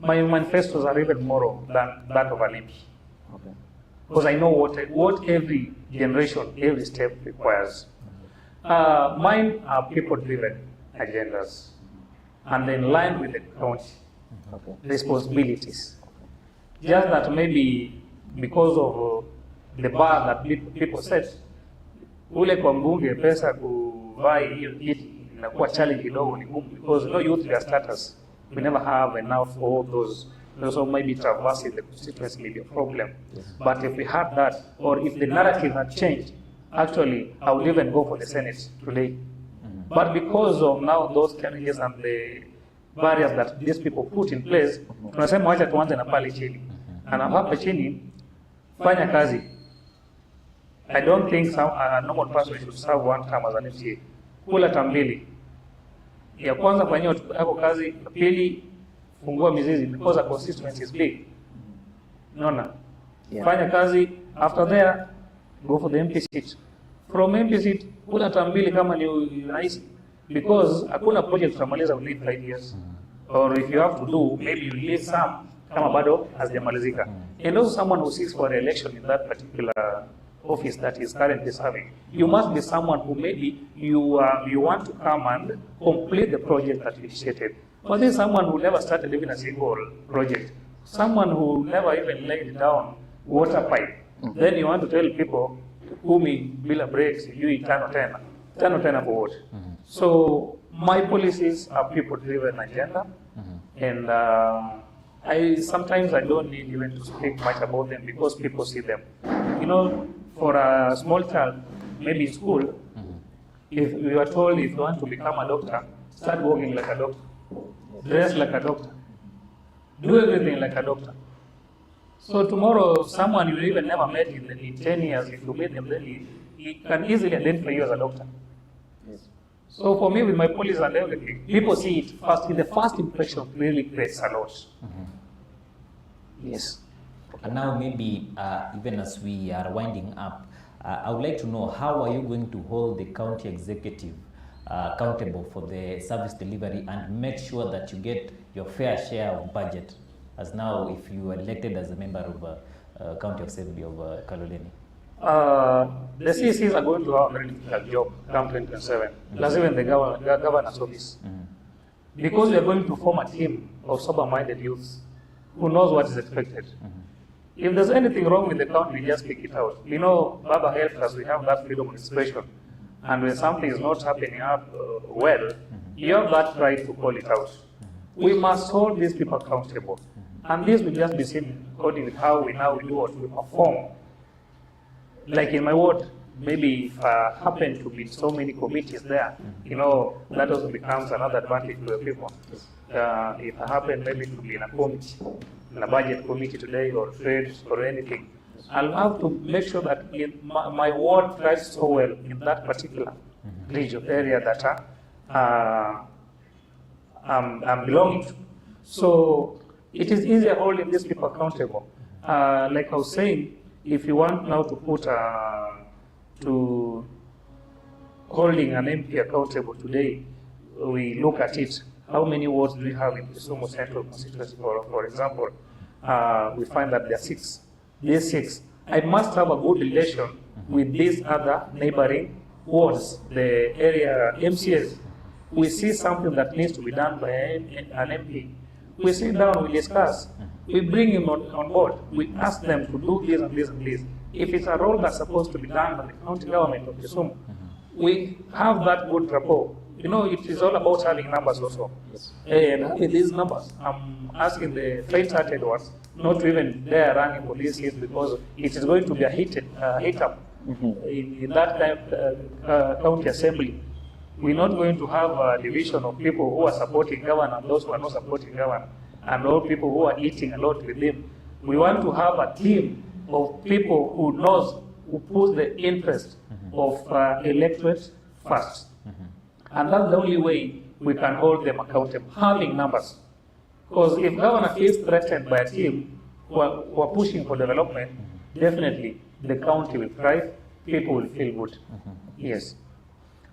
My manifestos are even more than that of an MP. Okay. Because I know what every generation, every step requires. Mine are people-driven agendas, and in line with the county responsibilities. Just that maybe because of the bar that people set, ule kwa mbunge pesa kuvaa hiyo kiti inakuwa challenge kidogo, ni ngumu, because no youth their status. We never have enough for all those. So maybe traversing the constituency may be a problem. But if we had that, or if the narrative had changed, actually, I would even go for the Senate today. But because of now those challenges and the barriers that these people put in place, tunasema wacha tuanze na pale chini. And hapa chini, fanya kazi. I don't think a normal person should serve one term as an MCA. Kula tambili. Ya kwanza fanyia yako kazi, ya pili fungua mizizi, because the consistency is big. Unaona? Yeah. Fanya kazi, after there go for the MP seat. From MP seat kula tambili kama ni rahisi, because hakuna project tutamaliza within 5 years. Or if you have to do, maybe you leave some kama bado hazijamalizika. And also someone who seeks for re-election in that particular office that is currently serving, you must be someone who maybe you want to come and complete the project that you initiated. But then someone who never started even a single project, someone who never even laid down water pipe, then you want to tell people, kumi bila breaks, you itano tena. Tano tena forward. So my policies are people-driven agenda, and sometimes I don't need even to speak much about them because people see them. You know, for a small child, maybe in school, if you are told if you want to become a doctor, start walking like a doctor, dress like a doctor, do everything like a doctor. So tomorrow, someone you even never met in 10 years, if you meet them, then he can easily identify you as a doctor. Yes. So for me, with my policies and everything, people see it first. The first impression really creates a lot. Yes. And now maybe even as we are winding up, I would like to know how are you going to hold the county executive accountable for the service delivery and make sure that you get your fair share of budget, as now if you are elected as a member of County Assembly of Kaloleni? The CCs are going to have a very difficult job come 2027, plus even the governor's office. Because we are going to form a team of sober-minded youths who knows what is expected. If there's anything wrong with the county, we just pick it out. You know, Baba helped us, we have that freedom of expression. And when something is not happening up well, you have that right to call it out. We must hold these people accountable. And this will just be seen according to how we now do what we perform. Like in my ward, maybe if I happen to be so many committees there, you know, that also becomes another advantage to the people. If I happen maybe to be in a committee, in a budget committee today or trade or anything, I'll have to make sure that my ward thrives so well in that particular region area that I'm belonging to. So it is easier holding these people accountable. Like I was saying, if you want now to put to holding an MP accountable today, we look at it. How many wards do we have in Kisumu Central constituency, for example? We find that there are 6. These 6, I must have a good relation with these other neighboring wards, the area MCAs. We see something that needs to be done by an MP. We sit down, we discuss. We bring him on board. We ask them to do this and this and this. If it's a role that's supposed to be done by the county government of Kisumu, we have that good rapport. You know, it is all about having numbers also. Yes. And with these numbers, I'm asking the faint-hearted ones not to even dare running for these seats because it is going to be a hit-up in that county assembly. We're not going to have a division of people who are supporting government and those who are not supporting government, and all people who are eating a lot with them. We want to have a team of people who knows, who puts the interest of electorate first. And that's the only way we can hold them accountable, having numbers. Because if governor feels threatened by a team who are pushing for development, definitely the county will thrive, people will feel good. Yes.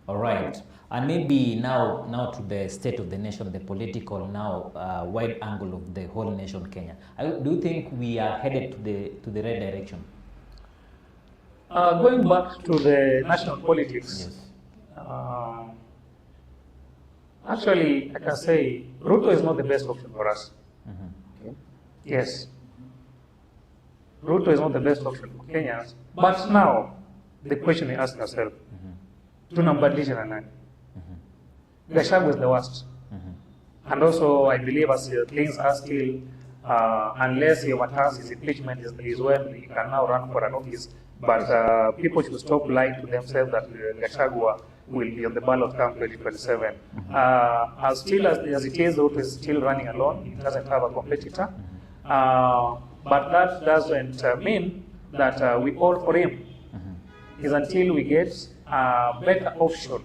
All right. And maybe now to the state of the nation, the political wide angle of the whole nation, Kenya. Do you think we are headed to the right direction? Going back to the national politics, Yes. Actually, I can say Ruto is not the best option for us. Okay. Yes. Ruto is not the best option for Kenyans. But now, the question we ask ourselves, tunambadilisha na nani? Gachagua is the worst. And also, I believe as things are still, unless your task is impeachment is when you can now run for an office. But people should stop lying to themselves that Gachagua will be on the ballot come 2027. Still as it is, Ruto is still running alone. It doesn't have a competitor. But that doesn't mean that we all for him. It's until we get a better option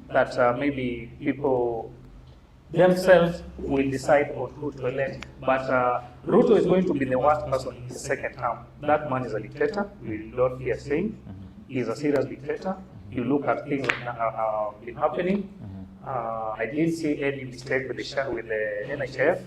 that maybe people themselves will decide on who to elect. But Ruto is going to be the worst person in his second term. That man is a dictator. We don't fear saying. He's a serious dictator. You look at things that have been happening. I didn't see any mistake with the NHF.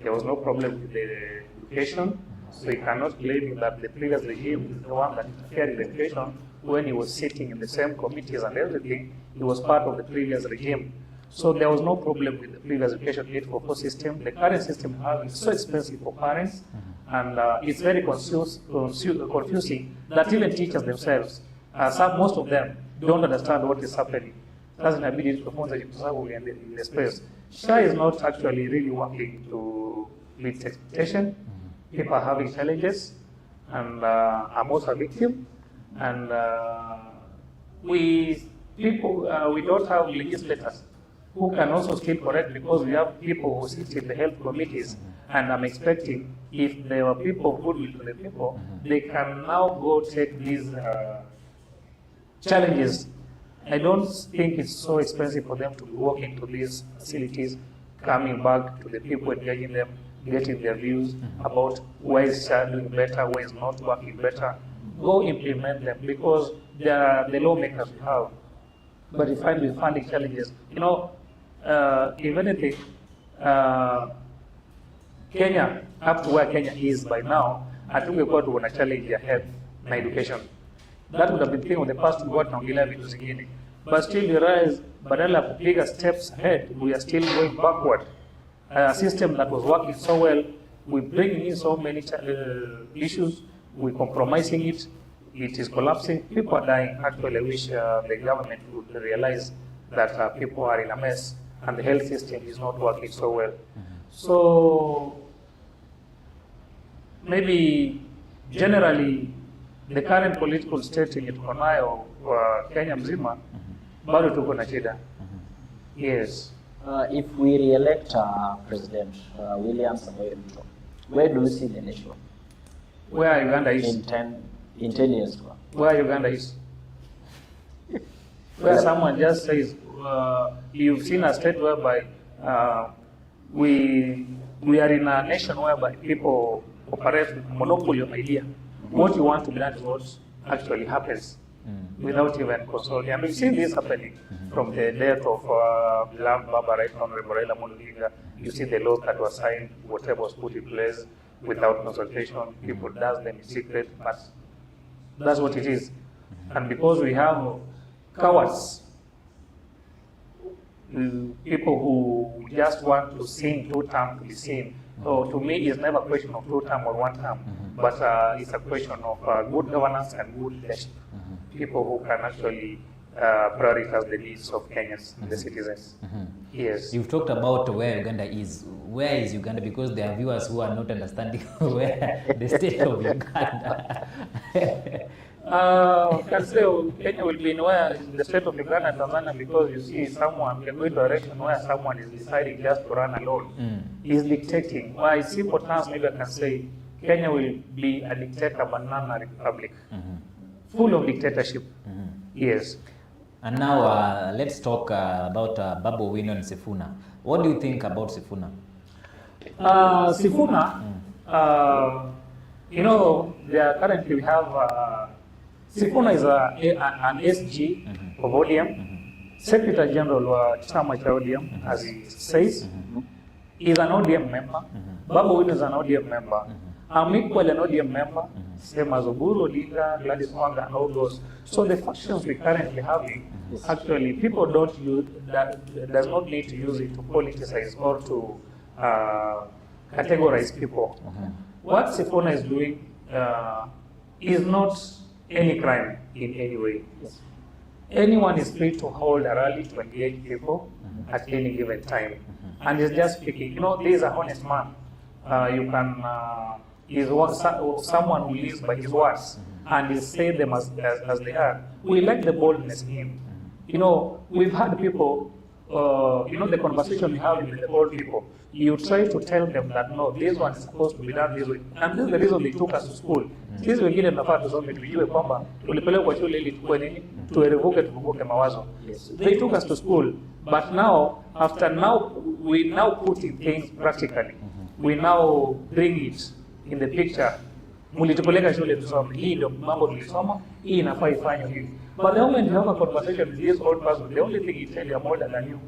There was no problem with the education. So you cannot claim that the previous regime is the one that interfered with education when he was sitting in the same committees and everything. He was part of the previous regime. So there was no problem with the previous education 844 system. The current system is so expensive for parents, and it's very confusing that even teachers themselves, most of them, don't understand what is happening. Sasa inabidi tufunze kwa sababu we are in the space. SHA is not actually really working to meet expectation. People are having challenges, and I'm also a victim. And we don't have legislators who can also still correct, because we have people who sit in the health committees, and I'm expecting if there are people of goodwill to the people, they can now go take these challenges. I don't think it's so expensive for them to walk into these facilities, coming back to the people, engaging them, getting their views about where is SHA doing better, where is not working better. Go implement them, because they are the lawmakers we have. But if I'm finding challenges, you know, if anything, Kenya, up to where Kenya is by now, I think we're going to want to challenge their health and education. That would have been thing of the past, we got naongelea vitu zingine. But still you realize, badala ya kupiga steps ahead, we are still going backward. A system that was working so well, we bring in so many issues, we're compromising it, it is collapsing, people are dying. Actually, I wish the government would realize that people are in a mess and the health system is not working so well. So, maybe generally, the current political state yenye tuko nayo kwa Kenya mzima, bado tuko na shida. Yes. If we re-elect President William Samoei Ruto, where do you see the nation? Where Uganda is? In 10 years. Where Uganda is? Where someone just says, you've seen a state whereby we are in a nation whereby people operate with monopoly of idea. What you want to be done is what actually happens without even consulting. And we've seen this happening from the death of beloved Baba, Right Honorable Raila Amolo Odinga. You see the laws that were signed, whatever was put in place without consultation. People does them in secret, but that's what it is. And because we have cowards, people who just want to sing 2 terms to be seen. So to me, it's never a question of 2 terms or 1 term, but it's a question of good governance and good leadership. People who can actually prioritize the needs of Kenyans and the citizens. Yes. You've talked about where Uganda is. Where is Uganda? Because there are viewers who are not understanding where the state of Uganda. I can say Kenya will be in the state of Uganda and Tanzania, because you see someone can go into a direction where someone is deciding just to run alone. He's dictating. Well, in simple terms, maybe I can say Kenya will be a dictator banana republic, full of dictatorship. Yes. And now let's talk about Babu Owino and Sifuna. What do you think about Sifuna? Sifuna, you know, currently we have Sifuna is an SG of ODM, Secretary General of Chama cha ODM, as he says. He's an ODM member. Babu Owino is an ODM member. I'm equally an ODM member, same as Oburu, Odinga, Gladys Wanga, and all those. So the factions we currently having, actually, people don't use that, does not need to use it to politicize or to categorize people. What Sifuna is doing is not any crime in any way. Anyone is free to hold a rally to engage people at any given time. And he's just speaking. You know, this is a honest man. You can, someone who lives by his words and he say them as they are. We like the boldness in him. You know, we've had people, you know, the conversation we have with the old people, you try to tell them that no, this one is supposed to be done this way. And this is the reason they took us to school. Sisi wengine tunafaa tusome tujue kwamba tulipelekwa shule ili tukue nini, tuvuke mawazo. They took us to school, but now, we now put in things practically. We now bring it in the picture. Mulitupeleka shule tusome, hii ndio mambo tulisoma, hii inafaa ifanywe hivi. But the moment you have a conversation with this old person, the only thing he tells you are older than you.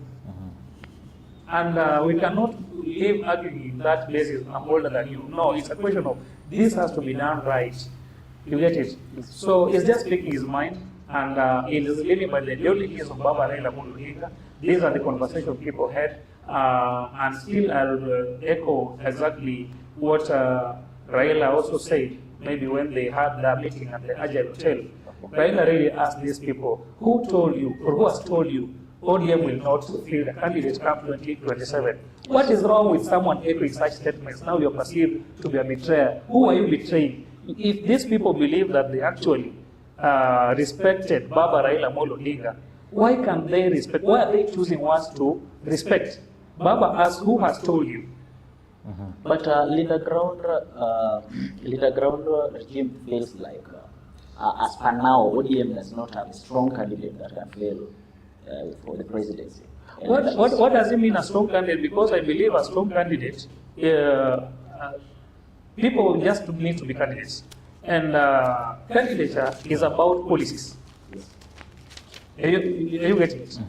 And we cannot live arguing in that basis, I'm older than you. No, it's a question of this has to be done right. You get it? So he's just speaking his mind, and he is living by the ideologies of Baba Raila Amolo Odinga. These are the conversations people had, and still I'll echo exactly what Raila also said, maybe when they had their meeting at the Agile Hotel, Raila really asked these people, who told you or who has told you ODM will not field a candidate come 2027? What is wrong with someone echoing such statements? Now you're perceived to be a betrayer. Who are you betraying? If these people believe that they actually respected Baba Raila Amolo Odinga, why can they respect? Why are they choosing ones to respect? Baba asks, who has told you? But leader ground regime feels like, as per now, ODM does not have a strong candidate that can fail for the presidency. What does it mean a strong candidate? Because I believe a strong candidate, people just need to be candidates. And candidature is about policies. Are you getting it?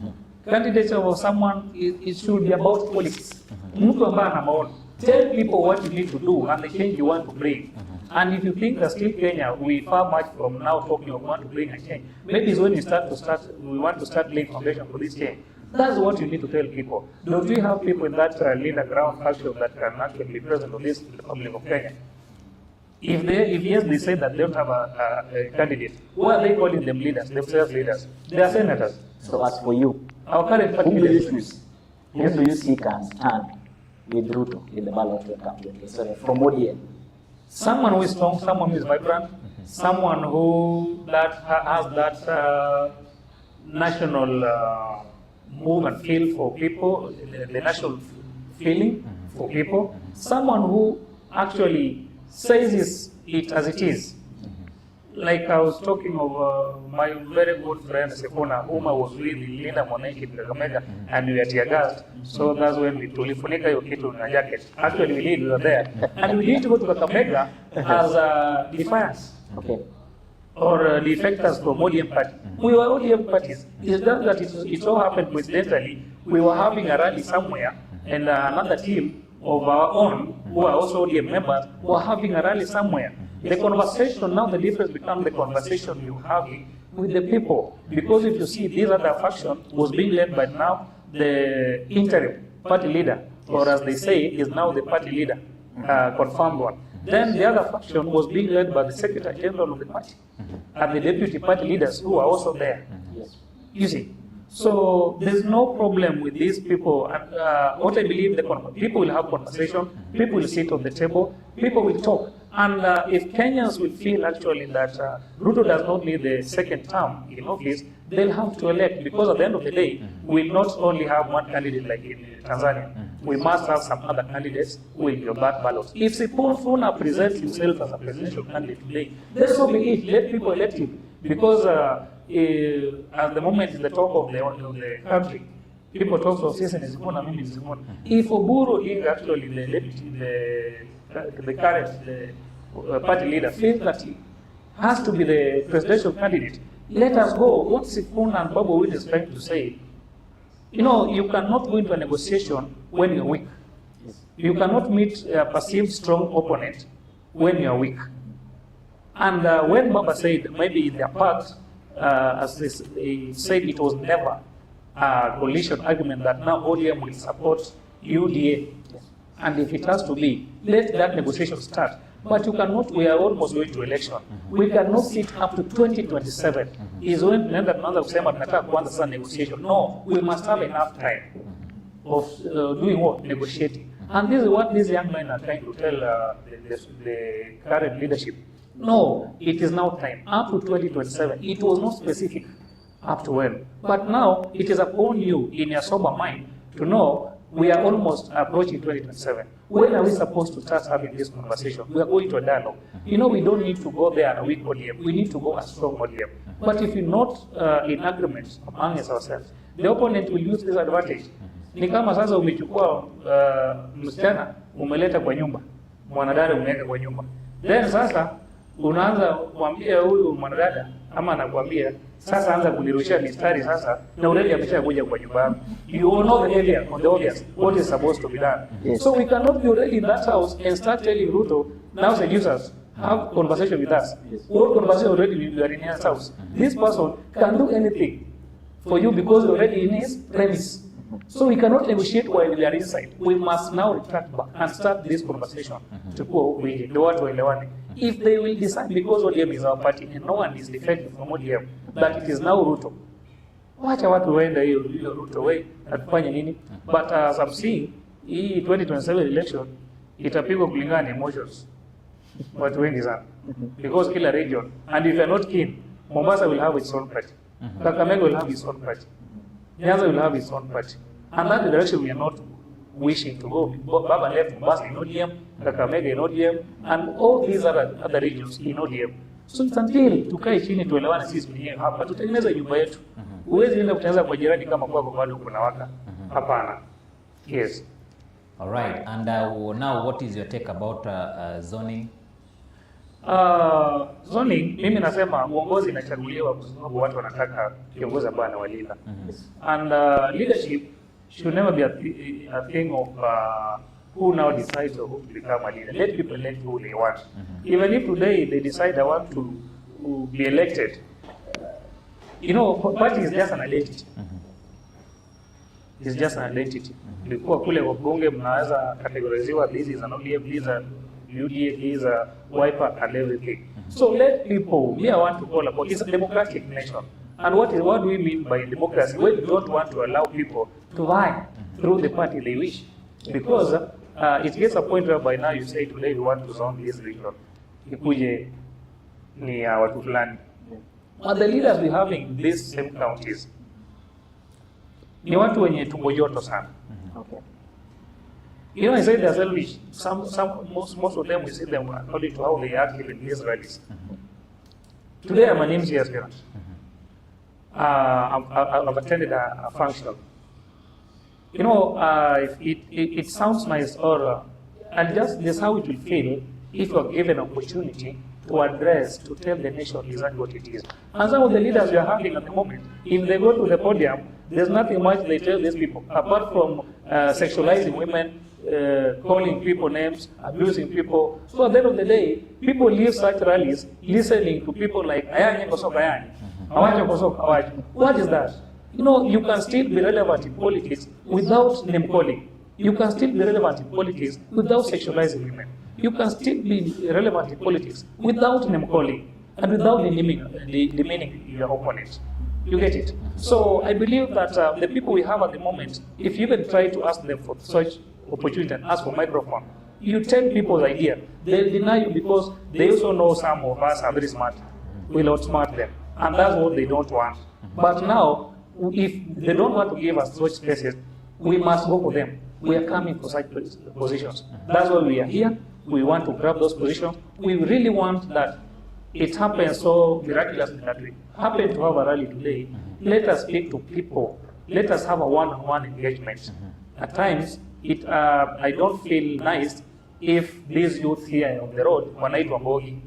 Candidature of someone, it should be about policies. Mtu ambaye ana maono. Tell people what you need to do and the change you want to bring. And if you think that still Kenya, we far much from now talking of want to bring a change, maybe it's when we want to start laying foundation for this change. That's what you need to tell people. Don't we have people in that leader ground faction that can actually be president of this Republic of Kenya? If yes, they say that they don't have a candidate, why are they calling them leaders, themselves leaders? They are senators. So as for you, Our current party leaders. who do you see can stand with Ruto in the ballot to come 2027 from ODM? Someone who is strong, someone who is vibrant, someone who has that national move and feel for people, the national feeling for people, someone who actually says it as it is. Like I was talking of my very good friend Sifuna, whom I was with in Linda Mwananchi in Kakamega, and we were tear gassed. So that's when we tulifunika hiyo kitu na jacket. Actually we were there. And we need to go to Kakamega as a defiance. Okay. Or defectors from ODM party. We were ODM parties. It's just that it so happened coincidentally, we were having a rally somewhere, and another team of our own, who are also ODM members, were having a rally somewhere. The conversation, now the difference becomes the conversation you have with the people. Because if you see, this other faction was being led by now the interim party leader, or as they say, is now the party leader, confirmed one. Then the other faction was being led by the Secretary General of the party and the deputy party leaders who are also there. Yes. You see, so there's no problem with these people. And what I believe, people will have conversation, people will sit on the table, people will talk. And if Kenyans will feel actually that Ruto does not need the second term in office, they'll have to elect, because at the end of the day, we'll not only have one candidate like in Tanzania. We must have some other candidates who will be on that ballot. If Sifuna presents himself as a presidential candidate today, then so be it. Let people elect him. Because at the moment in the talk of the country, people talk of Sifuna, Sifuna. If Oburu is actually the current party leader feels that he has to be the presidential candidate, let us go. What Sifuna and Babu Owino is trying to say, you cannot go into a negotiation when you're weak. You cannot meet a perceived strong opponent when you're weak. And when Baba said, maybe in their part, as they said, it was never a coalition argument that now ODM will support UDA. And if it has to be, let that negotiation start. But you cannot, we are almost going to election. We cannot sit up to 2027. Is when tunaenda tunaanza kusema tunataka kuanza sasa negotiation. No, we must have enough time of doing what? Negotiating. And this is what these young men are trying to tell the current leadership. No, it is now time. Up to 2027. It was not specific up to when. But now, it is upon you in your sober mind to know we are almost approaching 2027. When are we supposed to start having this conversation? We are going to a dialogue. We don't need to go there a weak ODM. We need to go a strong ODM. But if you're not in agreement among ourselves, the opponent will use this advantage. Ni kama sasa umechukua msichana umeleta kwa nyumba, mwanadada umeweka kwa nyumba. Then sasa unaanza kuambia huyu mwanadada ama anakuambia sasa anza kunirushia mistari sasa na already ameshakuja kwa nyumba yako. You know the area on the audience what is supposed to be done. Yes. So we cannot be already in that house and start telling Ruto, now seduce us, have conversation with us. Yes. What conversation already we are in his house. This person can do anything for you because you're already in his premise. So we cannot negotiate while we are inside. We must now retract back and start this conversation to go with the watu waelewane. If they will decide, because ODM is our party and no one is defending from ODM, that it is now Ruto, wacha watu waende hiyo Ruto way, atufanye nini? But as I'm seeing, hii 2027 election itapigwa kulingana na emotions. Watu wengi sana. Because kila region, and if you're not keen, Mombasa will have its own party. Kakamega will have its own party. Nyanza will have its own party. And that direction we are not wishing to go. Baba left Mombasa in ODM, Kakamega in ODM, and all these other regions in ODM. So it's until tukae chini tuelewane sisi wenyewe hapa, tutengeneze nyumba yetu. Huwezi enda kutengeneza kwa jirani kama kwako bado kuna waka. Hapana. Yes. All right. And now what is your take about zoning? Zoning, mimi nasema uongozi inachaguliwa kwa sababu watu wanataka kiongozi ambaye anawalinda. And leadership should never be a thing of who now decides who to become a leader. Let people elect who they want. Even if today they decide they want to be elected, you know, party is just an identity. It's just an identity. Before kule wabunge mnaweza categorizewa, this is an ODM, this is a UDA, this is a wiper and everything. So let people, me I want to call about, it's a democratic nation. And what do we mean by democracy? We don't want to allow people to vie through the party they wish. Because it gets a point where by now you say today we want to zone this region. Ikuje ni watu fulani. But the leaders we have in these same counties ni watu wenye tumbo joto sana. Okay. You know, I say they're selfish. Most of them, we see them according to how they act in these rallies. Today, I'm an MCA aspirant. I've attended a function. You know, it sounds nice, and just this how it will feel if you are given an opportunity to address, to tell the nation exactly what it is. And some of the leaders we are having at the moment, if they go to the podium, there's nothing much they tell these people, apart from sexualizing women, calling people names, abusing people. So at the end of the day, people leave such rallies listening to people like Ayanye Kosoka Ayanye, Awacho Kosoka Awacho. What is that? You know, you can still be relevant in politics without name calling. You can still be relevant in politics without sexualizing women. You can still be relevant in politics without name calling and without demeaning your opponents. You get it? So I believe that the people we have at the moment, if you even try to ask them for such opportunity and ask for microphone, you tell people's idea. They'll deny you because they also know some of us are very smart. We'll outsmart them. And that's what they don't want. But now, if they don't want to give us such spaces, we must go for them. We are coming for such positions. That's why we are here. We want to grab those positions. We really want that it happens so miraculously that we happen to have a rally today. Let us speak to people. Let us have a one-on-one engagement. At times, I don't feel nice if these youth here on the road wanaitwa mbogi.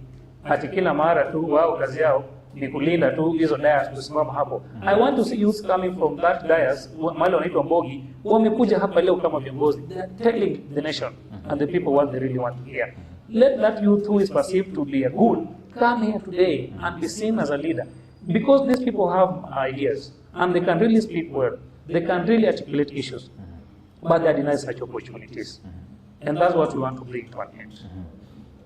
Ati kila mara tu wao kazi yao ni kulinda tu hizo dayas kusimama hapo. I want to see youth coming from that dayas mahali wanaitwa mbogi wamekuja hapa leo kama viongozi. They are telling the nation and the people what they really want to hear. Let that youth who is perceived to be a good come here today and be seen as a leader. Because these people have ideas and they can really speak well. They can really articulate issues. But they are denied such opportunities. And that's what we want to bring to an end.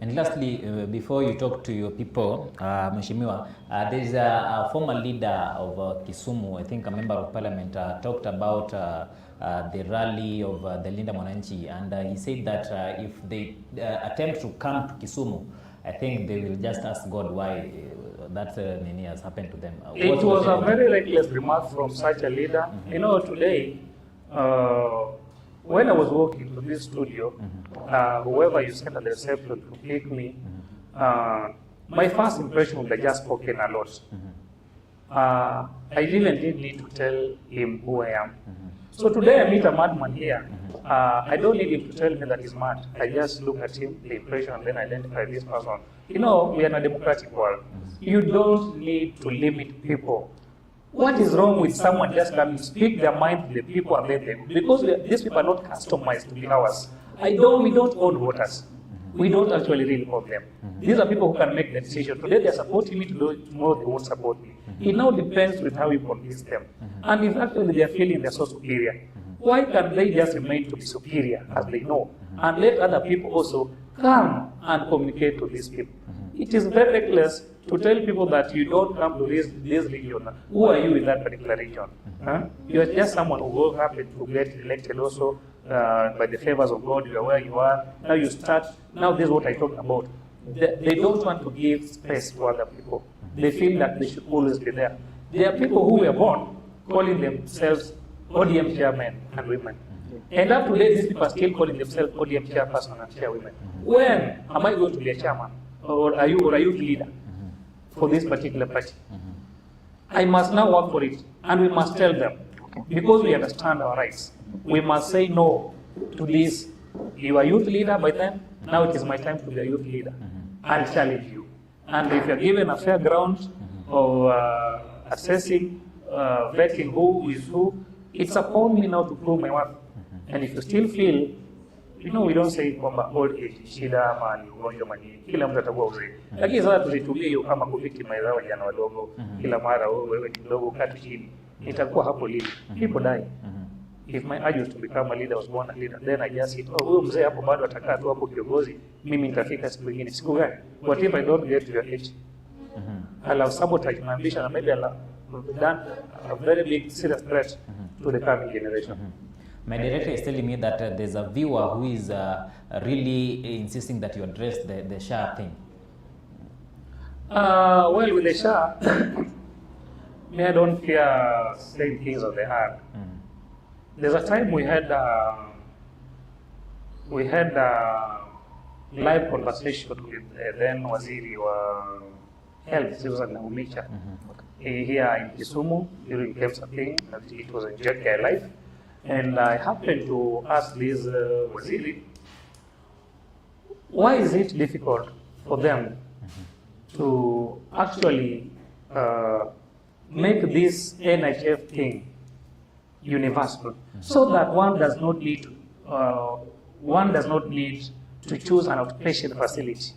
And lastly, before you talk to your people, Mheshimiwa, there is a former leader of Kisumu, I think a member of parliament, talked about the rally of the Linda Mwananchi, and he said that if they attempt to come to Kisumu, I think they will just ask God why that nini has happened to them. It was a very reckless remark from such a leader. You know, today, when I was walking to this studio, whoever you sent at the reception to pick me, my first impression was that just spoken a lot. I didn't need to tell him who I am. So today I meet a madman here. I don't need him to tell me that he's mad. I just look at him, the impression, and then identify this person. You know, we are in a democratic world. You don't need to limit people. What is wrong with someone just coming to speak their mind to the people and let them? Because these people are not customized to be ours. We don't own voters. We don't actually really own them. These are people who can make the decision. Today they're supporting me, tomorrow they won't support me. It now depends with how you convince them. And if actually they're feeling they're so superior, why can't they just remain to be superior as they know? And let other people also come and communicate to these people. It is very reckless to tell people that you don't come to this region. Who are you in that particular region? Huh? You are just someone who will happen to get elected also by the favors of God. You are where you are. Now you start. Now this is what I talked about. They don't want to give space to other people. They feel that they should always be there. There are people who were born calling themselves ODM chairmen and women. And up to date, these people are still calling themselves ODM chairperson and chairwomen. When am I going to be a chairman? Or are you a youth leader for this particular party? I must now work for it, and we must tell them, because we understand our rights, we must say no to this. You are youth leader by then, now it is my time to be a youth leader. I'll challenge you. And if you're given a fair ground of assessing, vetting who is who, it's upon me now to prove my worth. And if you still feel, we don't say kwamba old age shida ama ni ugonjwa manini, kila mtu atakuwa uzee. Lakini sasa tulitumia hiyo kama kuvictimize vijana wadogo, kila mara wewe ni mdogo kaa chini, itakuwa hapo lini? People die. If my urge was to become a leader, was born a leader, then I just hit, huyo mzee hapo bado atakaa tu hapo kiongozi, mimi nitafika siku nyingine. Siku gani? What if I don't get to your age? I'll have sabotaged my ambition, and maybe I'll have done a very big serious threat to the coming generation. My director is telling me that there's a viewer who is really insisting that you address the SHA thing. Well, with the SHA, I don't fear saying things of the heart. There's a time we had live conversation with then Waziri wa Health, Susan Nakumicha, here in Kisumu during KEMSA thing. It was in JK Life. And I happened to ask this Waziri, why is it difficult for them to actually make this NHF thing universal, so that one does not need to choose an outpatient facility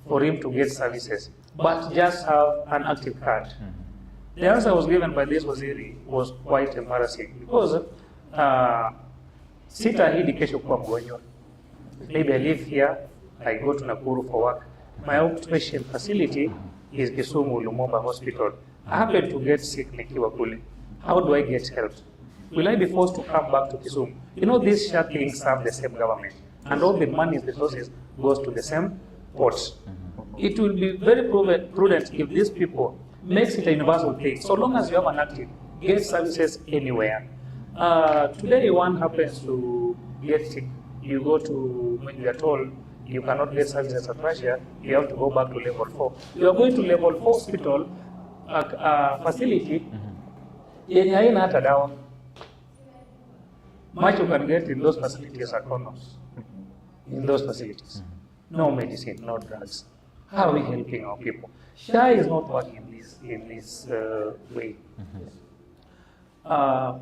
for him to get services, but just have an active card. The answer I was given by this Waziri was quite embarrassing, because sitahidi kesho kuwa mgonjwa. Maybe I live here, I go to Nakuru for work. My outpatient facility is Kisumu Lumumba Hospital. I happen to get sick nikiwa kule. How do I get help? Will I be forced to come back to Kisumu? These SHA things serve the same government, and all the money, the resources goes to the same ports. It will be very prudent if these people makes it a universal thing. So long as you have an active, get services anywhere. Today, one happens to get sick. You go to, when you are told you cannot get services at Russia, you have to go back to level 4. You are going to level 4 hospital facility, yenye haina hata dawa. Much you can get in those facilities are condoms. In those facilities. No medicine, no drugs. How are we helping our people? SHA is not working in this way.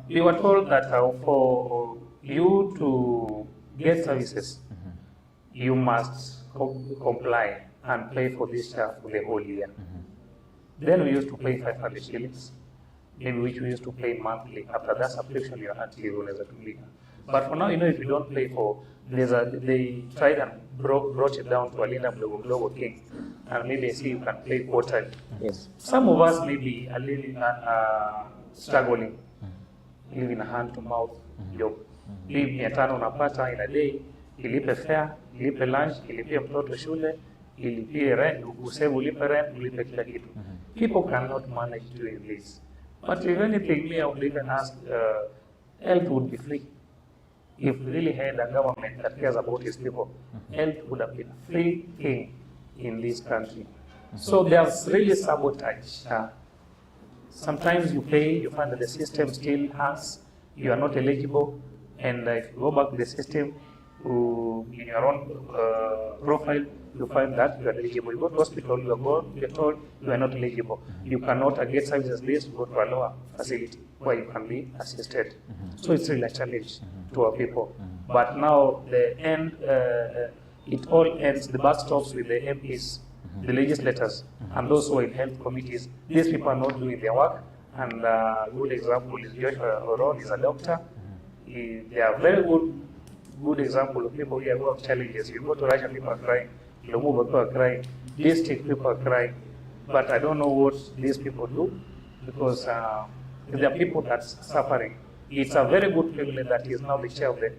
We were told that for you to get services, you must comply and pay for this SHA for the whole year. Then we used to pay 500 shillings, in which we used to pay monthly. After that subscription, you are actually unaweza tumika. But for now, if you don't pay for, they tried and brought it down to a Linda Mdogo thing, and maybe I see you can pay quarterly. Yes. Some of us may be a little struggling, living a hand-to-mouth job. Live 500 unapata in a day, ilipe fare, ilipe lunch, ilipie mtoto shule, ilipie rent, usave ulipe rent, ulipe kila kitu. People cannot manage doing this. But if anything, I would even ask, health would be free. If we really had a government that cares about its people, health would have been a free thing in this country. So there's really sabotage. Sometimes you pay, you find that the system still hangs, you are not eligible, and if you go back to the system, in your own profile, you find that you are eligible. You go to hospital, you are told you are not eligible. You cannot get services list, you go to a lower facility where you can be assisted. So it's really a challenge to our people. But now it all ends, the buck stops with the MPs, the legislators, and those who are in health committees. These people are not doing their work. And a good example is Joshua Oron is a doctor. They are very good good example of people here who have challenges. You go to Russia, people are crying. Lumumba, people are crying. District, people are crying. But I don't know what these people do, because there are people that's suffering. It's a very good privilege that he is now the chair of the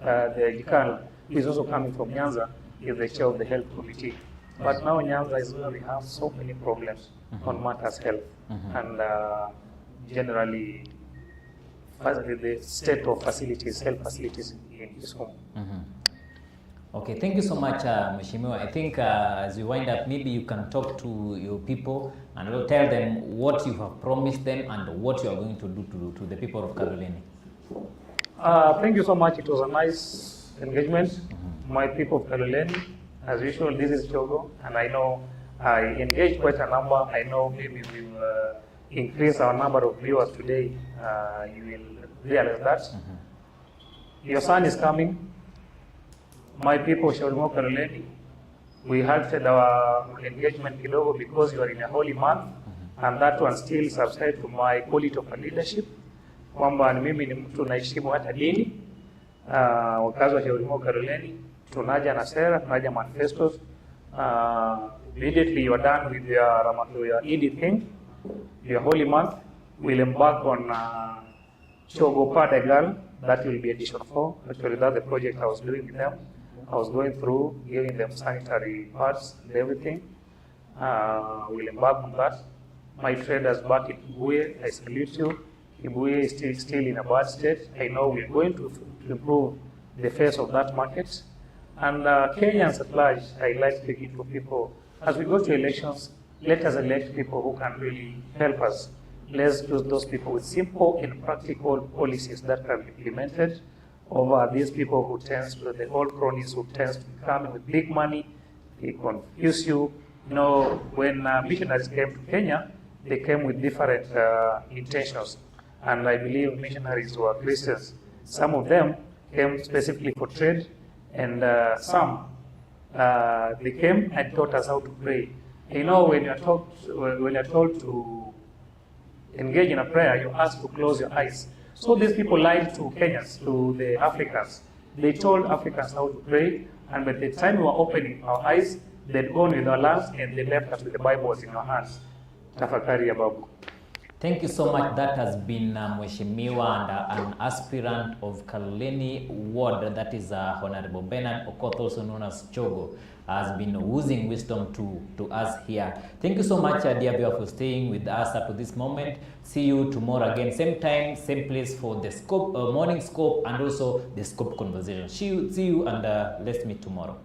Gikan, who is also coming from Nyanza, is the chair of the health committee. But now Nyanza is where we have so many problems on matters health, and generally the state of facilities, health facilities in his home. Okay, thank you so much, Mheshimiwa. I think as we wind up, maybe you can talk to your people and tell them what you have promised them and what you are going to do to the people of Kaloleni. Thank you so much. It was a nice engagement. My people of Kaloleni, as usual, this is Chogo, and I know I engaged quite a number. I know maybe we will increase our number of viewers today. You will realize that. Your son is coming. My people, Shaurimo Kaloleni, we halted our engagement kidogo because you are in a holy month, and that one still subscribes to my quality of leadership, kwamba ni mimi ni mtu naheshimu hata dini. Wakazi wa Shaurimo Kaloleni, tunaja na sera, tunaja manifestos. Immediately you are done with your Eid thing, your holy month, we'll embark on Chogo Padagal. That will be edition 4. Actually, that's the project I was doing with them. I was going through, giving them sanitary pads and everything. We'll embark on that. My traders back in Kibuye, I salute you. Kibuye is still in a bad state. I know we're going to improve the face of that market. And Kenyans at large, I like speaking to people. As we go to elections, let us elect people who can really help us. Let's choose those people with simple and practical policies that can be implemented over these people who tends to, the old cronies who tends to come with big money. They confuse you. You know, when missionaries came to Kenya, they came with different intentions. And I believe missionaries were Christians. Some of them came specifically for trade, and some they came and taught us how to pray. You know, when you're told to engage in a prayer, you're asked to close your eyes. So these people lied to Kenyans, to the Africans. They told Africans how to pray, and by the time we were opening our eyes, they'd gone with our lamps and they left us with the Bibles in our hands. Tafakari ya babu. Thank you so much. That has been Mheshimiwa and an aspirant of Kaloleni Ward, that is Honorable Bernard Okoth, also known as Chogo, has been oozing wisdom to us here. Thank you so much, dear viewer, for staying with us up to this moment. See you tomorrow again, same time, same place for the Scope, morning Scope, and also the Scope conversation. See you and let's meet tomorrow.